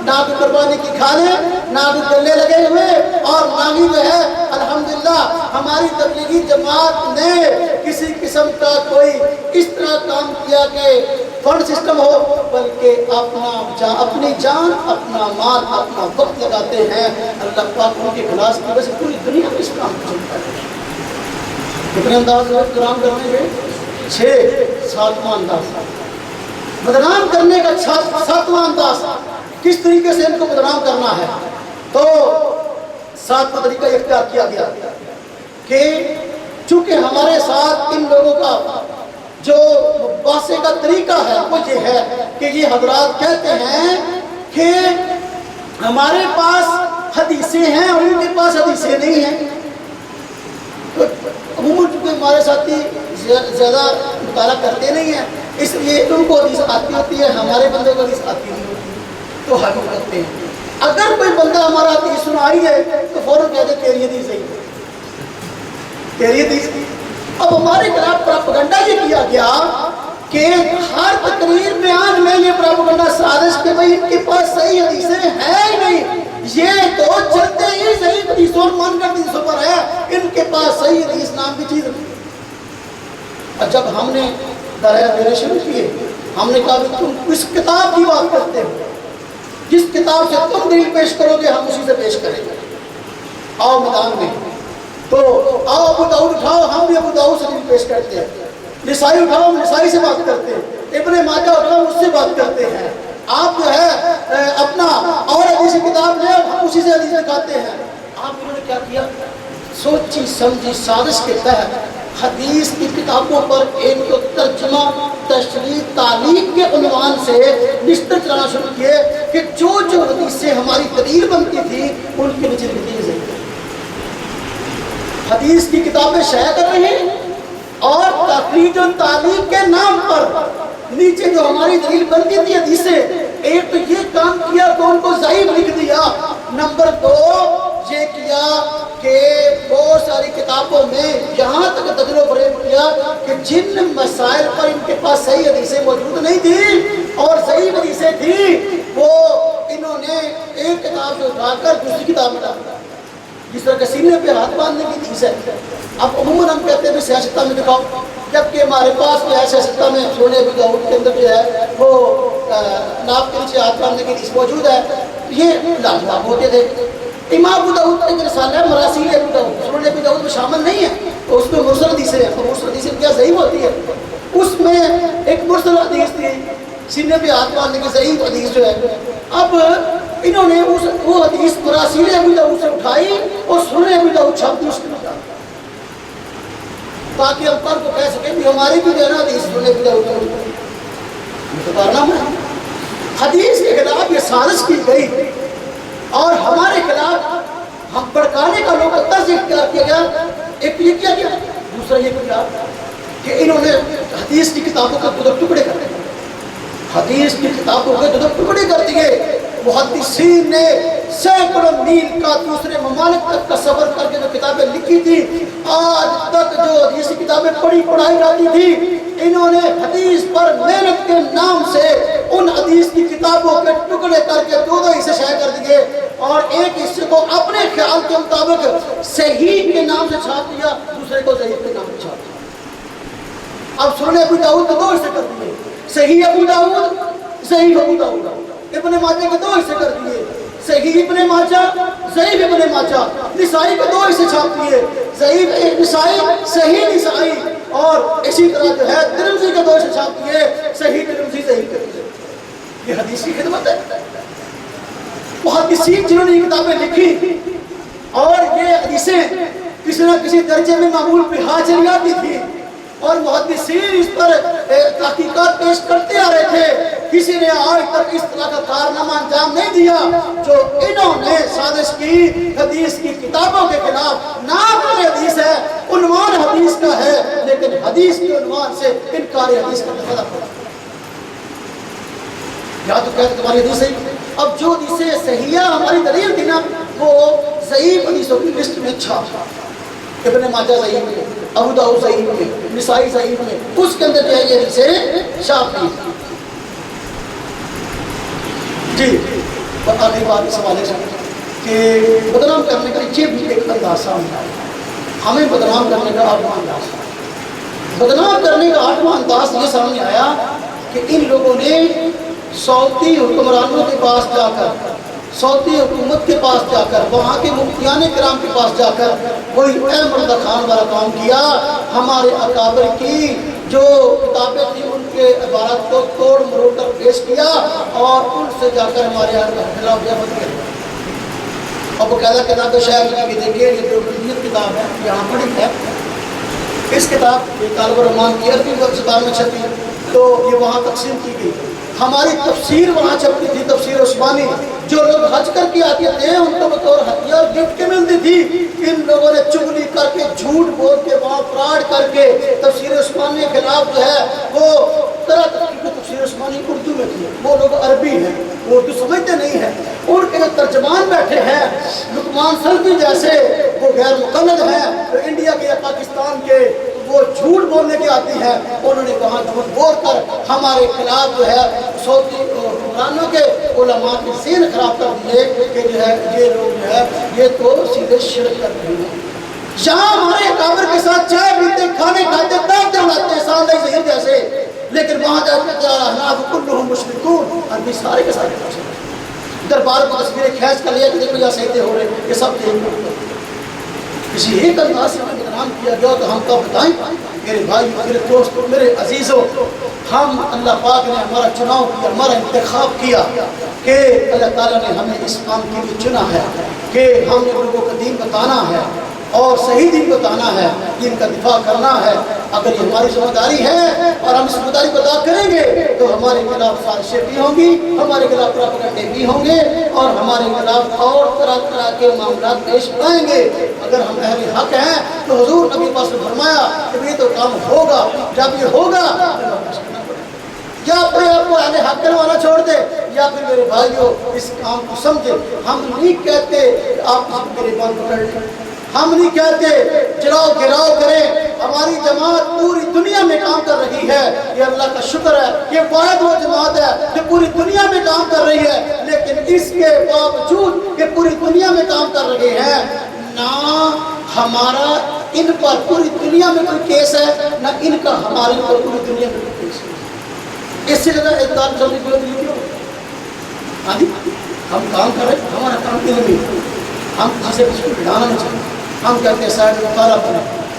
نہ کوئی قربانی کی کھانے، نہ کوئی گلے لگے ہوئے، اور نہ ہی جو ہے الحمدللہ ہماری تبلیغی جماعت نے کسی قسم کا کوئی اس طرح کام کیا کہ فنڈ سسٹم ہو، بلکہ اپنی جان، اپنا مال، اپنا وقت لگاتے ہیں۔ اللہ پاک ان کے اخلاص کی وجہ سے پوری دنیا میں اس کام کو چلتا ہے۔ کتنے انداز ہے بدنام کرنے کے؟ 7واں انداز، بدنام کرنے کا 7واں انداز، کس طریقے سے ان کو بدنام کرنا ہے۔ تو 7واں طریقہ اختیار کیا گیا کہ چونکہ ہمارے ساتھ ان لوگوں کا جو بحثے کا طریقہ ہے وہ یہ ہے کہ یہ حضرات کہتے ہیں کہ ہمارے پاس حدیثیں ہیں، ان کے پاس حدیثیں نہیں ہیں۔ عموماً چونکہ ہمارے ساتھی زیادہ مطالعہ کرتے نہیں ہیں، اس لیے ان کو حدیث آتی ہوتی ہے، ہمارے بندے کو حدیث آتی نہیں ہوتی، تو حق کرتے ہیں۔ اگر کوئی بندہ ہمارا حدیث سنائی ہے تو فوراً کہتے تیری حدیث صحیح ہے، تیری حدیث۔ اب ہمارے خلاف پراپگنڈا یہ کیا گیا کہ ہر تقریر بیان میں یہ پراپگنڈا سازش کہ بھائی ان کے پاس صحیح حدیثیں ہیں ہی نہیں، یہ تو چلتے ہی صحیح حدیثوں اور مان کر حدیثوں پر ہے، ان کے پاس صحیح حدیث نام کی چیز نہیں۔ اور جب ہم نے درائع دینے شروع کیے، ہم نے کہا کہ تم اس کتاب کی بات کرتے ہو، جس کتاب سے تم دلیل پیش کرو گے ہم اسی سے پیش کریں گے، آؤ میدان میں۔ تو آؤ ابو داؤد اٹھاؤ، ہم بھی ابو داؤد سے دلیل پیش کرتے ہیں، نسائی اٹھاؤ، ہم نسائی سے بات کرتے ہیں، ابن ماجہ اٹھاؤ، اس سے بات کرتے ہیں، آپ جو ہے اپنا اور حدیث کتاب لے ہم اسی سے حدیث دکھاتے ہیں۔ آپ انہوں نے کیا کیا؟ سوچی سمجھی سازش کے تحت حدیث کی کتابوں پر ایک تو ترجمہ، تشریح، تعلیق کے عنوان سے نشتر چلانا شروع کیے کہ جو حدیثیں ہماری دلیل بنتی تھی ان کے نیچے لکھی گئی، حدیث کی کتابیں شائع کر رہے ہیں، اور تخریج و تعلیق کے نام پر نیچے جو ہماری دلیل بنتی تھی حدیثیں، ایک تو یہ کام کیا تو ان کو ضعیف لکھ دیا، نمبر 2 یہ کیا کہ بہت ساری کتابوں میں یہاں تک تجل و فریب کیا کہ جن مسائل پر ان کے پاس صحیح حدیثیں موجود نہیں تھی اور صحیح حدیثیں تھی وہ انہوں نے ایک کتاب سے اٹھا کر دوسری کتاب میں ڈال دیا۔ جس طرح کے سینے پہ ہاتھ باندھنے کی حدیث ہے. اب عموماً ہم کہتے ہیں بھی سیاستہ میں دکھاؤ، جبکہ ہمارے پاس جو ہے سیاستہ میں سنن ابی داؤد کے اندر جو ہے وہ ناف کے نیچے ہاتھ باندھنے کی حدیث موجود ہے. یہ لاجواب ہوتے تھے. امام ابو داؤد کا ایک رسالہ ہے مراسیل ابو داؤد، سنن ابی داؤد میں شامل نہیں ہے، تو اس میں مرسل حدیثیں ہیں. مرسل حدیثیں کیا ضعیف ہوتی ہے؟ اس میں ایک مرسل حدیث تھی سینے پہ ہاتھ باندھنے کی ضعیف حدیث جو ہے. اب انہوں نے وہ حدیث مراسیل ابو داؤد سے اٹھائی اور سنن ابو داؤد چھاپ دی اس کے مطابق، تاکہ ہم پر کو کہہ سکیں کہ ہماری بھی دینا حدیث سنن ابو داؤد یہ تو کارنامہ ہے. حدیث کے خلاف یہ سازش کی گئی اور ہمارے خلاف ہم بھڑکانے کا لوگ طرز اختیار کیا گیا. ایک یہ کیا گیا، دوسرا یہ کیا کہ انہوں نے حدیث کی کتابوں کا دو ٹکڑے کر دیے. حدیث کی کتابوں کے دو ٹکڑے کر دیے. محدثین نے سینکڑوں میل کا دوسرے ممالک تک کا سفر کر کے جو کتابیں لکھی تھی، آج تک جو حدیث کی کتابیں پڑھائی جاتی تھی، انہوں نے حدیث پر محنت کے نام سے ان حدیث کی کتابوں کے ٹکڑے کر کے دو حصے شائع کر دیے اور ایک حصے کو اپنے خیال کے مطابق صحیح کے نام سے چھاپ دیا، دوسرے کو ضعیف کے نام سے چھاپ دیا. اب سنن ابی داؤد کے دو حصے کر دیے، صحیح ابو داؤد، ضعیف ابو داؤد. ابن ماجہ کے دو حصے کر دیے، صحیح ابن ماجہ، ضعیف ابن ماجہ. نسائی کے دو حصے چھاپ دیے، ضعیف نسائی، صحیح نسائی. اور اسی طرح جو ہے ترمذی کے دو حصے چھاپ دیے، صحیح ترمذی، ضعیف ترمذی. یہ حدیث کی خدمت ہے. محدثین جنہوں نے یہ کتابیں لکھی اور یہ حدیثیں کسی نہ کسی درجے میں معمول بہا چلی جاتی تھی اور محدثین اس پر تحقیقات پیش کرتے آ رہے تھے. کسی نے آج تک اس طرح کا کارنامہ انجام نہیں دیا جو انہوں نے سازش کی. حدیث کی کتابوں کے خلاف نام حدیث ہے، عنوان حدیث کا ہے، لیکن حدیث کے عنوان سے انکار حدیث کا دفعہ پڑا. یا تو کہتے تمہاری حدیث صحیح. اب جو حدیثیں صحیحہ ہماری دلیل تھی نا، وہ ضعیف حدیثوں کی لسٹ میں چھاپ، ابن ماجہ ضعیف میں، ابو داؤد ضعیف میں، نسائی ضعیف میں، اس کے اندر جو ہے یہ حدیثیں چھاپ دی. جی آخری بات اس حوالے سے کہ بدنام کرنے کا یہ بھی ایک انداز سامنے آیا. ہمیں بدنام کرنے کا 8واں انداز، بدنام کرنے کا 8واں انداز یہ سامنے آیا کہ ان لوگوں نے سعودی حکمرانوں کے پاس جا کر، سعودی حکومت کے پاس جا کر، وہاں کے مفتیان کرام کے پاس جا کر وہی احمد خان والا کام کیا. ہمارے اکابر کی جو کتابیں تھیں ان کے عبارت کو توڑ مروڑ کر پیش کیا اور ان سے جا کر ہمارے خلاف جہت کیا. اب وہ کہتا کتاب شاعر کی دیکھیے یہ جو کتاب ہے یہاں پڑھی ہے، اس کتاب یہ طالب الرحمان کی عربی زبان میں چھپی تو یہ وہاں تقسیم کی گئی. ہماری تفسیر وہاں چھپتی تھی، تفسیر عثمانی. جو لوگ حج کر کے آتے تھے ان کو بطور ہدیہ اور گفٹ کے ملتی تھی. ان لوگوں نے چگلی کر کے، جھوٹ بول کے، وہاں فراڈ کر کے تفسیر عثمانی کے خلاف جو ہے وہ طرح طرح کی تفسیر عثمانی اردو میں تھی. وہ لوگ عربی ہیں، وہ اردو سمجھتے نہیں ہیں. ان کے جو ترجمان بیٹھے ہیں لقمان سلفی جیسے، وہ غیر مقلد ہیں، تو انڈیا کے یا پاکستان کے وہ جھوٹ بولنے کے آتی ہیں. انہوں نے وہاں جھوٹ بول کر ہمارے خلاف جو ہے سعودی حکمرانوں کے علماء کے ذہن خراب کر دیے کہ جو ہے یہ لوگ جو ہے یہ تو سیدھے شرک کر رہے ہیں. جہاں ہمارے اکابر کے ساتھ چائے پیتے، کھانے کھاتے، دعوتیں اڑاتے ہیں سال نہیں ذہن جیسے، لیکن وہاں جا کے احناف کلہم مشرکون، آدمی سارے کے سارے دربار کو تصویریں کھینچ کر لیا کہ دیکھو یہاں سجدے ہو رہے ہیں، یہ سب دیکھ کسی ایک انداز سے بدنام کیا گیا تو ہم کب بتائیں. میرے بھائی، میرے دوستوں، میرے عزیزوں، ہم اللہ پاک نے ہمارا چناؤ کیا، ہمارا انتخاب کیا کہ اللہ تعالیٰ نے ہمیں اس کام کے لیے چنا ہے کہ ہم نے لوگوں کا دین بتانا ہے اور صحیح دین بتانا ہے، دین کا دفاع کرنا ہے. اگر یہ ہماری ذمہ داری ہے اور ہم اس ذمہ داری کو ادا کریں گے تو ہمارے خلاف سازشیں بھی ہوں گی، ہمارے خلاف پراپیگنڈے بھی ہوں گے اور ہمارے خلاف اور طرح طرح کے معاملات پیش آئیں گے. اگر ہم اہل حق ہیں تو حضور نبی پاک نے فرمایا کہ یہ تو کام ہوگا. جب یہ ہوگا یا اپنے آپ کو اہل حق کروانا چھوڑ دے یا پھر میرے بھائیوں اس کام کو سمجھے. ہم نہیں کہتے کہ آپ میرے بال پکڑ لیں، ہم نہیں کہتے جلاؤ گراؤ کریں. ہماری جماعت پوری دنیا میں کام کر رہی ہے، یہ اللہ کا شکر ہے. یہ واحد وہ جماعت ہے جو پوری دنیا میں کام کر رہی ہے، لیکن اس کے باوجود کہ پوری دنیا میں کام کر رہے ہیں نہ ہمارا ان پر پوری دنیا میں کوئی کیس ہے، نہ ان کا ہمارے پر پوری دنیا میں کوئی کیس ہے۔ اس سے زیادہ اعتدال جلدی کوئی نہیں کیوں؟ ہاں جی، ہم کام کر رہے ہیں، ہمارا کام علمی ہے، ہم کسی کو بڑھانا نہیں چاہتے، ہم کہتے ہیں شاید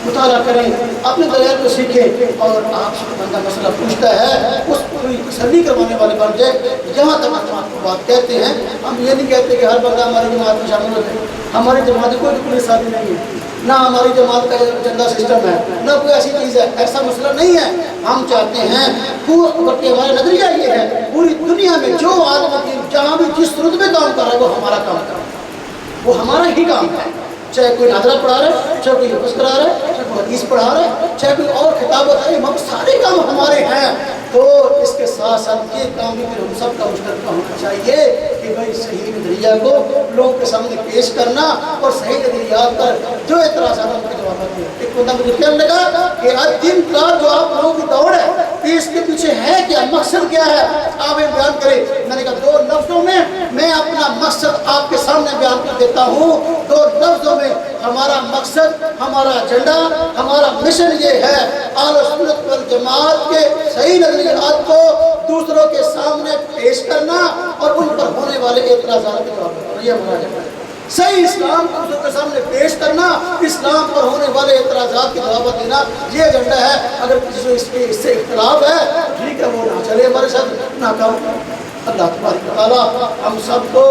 مطالعہ کریں، اپنے دلائل کو سیکھیں، اور آپ سے بندہ مسئلہ پوچھتا ہے اس کو تسلی کروانے والے بن جائے۔ جہاں تک ہم آپ کو بات کہتے ہیں، ہم یہ نہیں کہتے کہ ہر بندہ ہماری جماعت میں شامل ہو جائے۔ ہماری جماعت کوئی پولیس ساتھی نہیں ہے، نہ ہماری جماعت کا چندہ سسٹم ہے، نہ کوئی ایسی چیز ہے، ایسا مسئلہ نہیں ہے۔ ہم چاہتے ہیں بلکہ ہمارا نظریہ یہ ہے پوری دنیا میں جو آدمی جہاں بھی جس رتبے کام کر رہا ہے وہ ہمارا کام کر رہا ہے، وہ ہمارا ہی کام ہے، چاہے کوئی نادرہ پڑھا رہا ہے، چاہے کوئی حفظ کرا رہا ہے، چاہے کوئی حدیث پڑھا رہا ہے، چاہے کوئی اور خطابت ہے، ہم سارے کام ہمارے ہیں۔ تو اس کے ساتھ ساتھ یہ کام بھی پھر ہم سب کا مشترکہ ہونا چاہیے کہ بھائی صحیح نظریہ کو لوگوں کے سامنے پیش کرنا اور صحیح نظریات پر جو اعتراضات ہیں ان کے جوابات دیں۔ ایک بندہ مجھے کہنے لگا کہ آج دن کا جو آپ لوگوں کی دوڑ ہے کہ اس کے پیچھے ہے کیا، مقصد کیا ہے، آپ بیان کریں۔ میں نے کہا 2 لفظوں میں میں اپنا مقصد آپ کے سامنے بیان کر دیتا ہوں۔ 2 لفظوں میں ہمارا مقصد، ہمارا ایجنڈا، ہمارا مشن یہ ہے اہل سنت والجماعت کے صحیح نظریات کو دوسروں کے سامنے پیش کرنا اور ان پر ہونے والے اعتراضات کے جواب دینا، یہ ہمارا ایجنڈا ہے۔ صحیح اسلام کو دوسروں کے سامنے پیش کرنا، اسلام پر ہونے والے اعتراضات کے جواب دینا، یہ ایجنڈا ہے۔ اگر کسی کو اس سے اختلاف ہے ٹھیک ہے، وہ نہ چلے ہمارے ساتھ، نہ کام کرے۔ اللہ تبارک و تعالیٰ ہم سب کو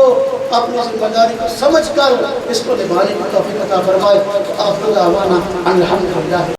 اپنی ذمہ داری کو سمجھ کر اس کو نبھانے کی توفیق عطا فرمائے۔ آخر دعوانا ان الحمدللہ۔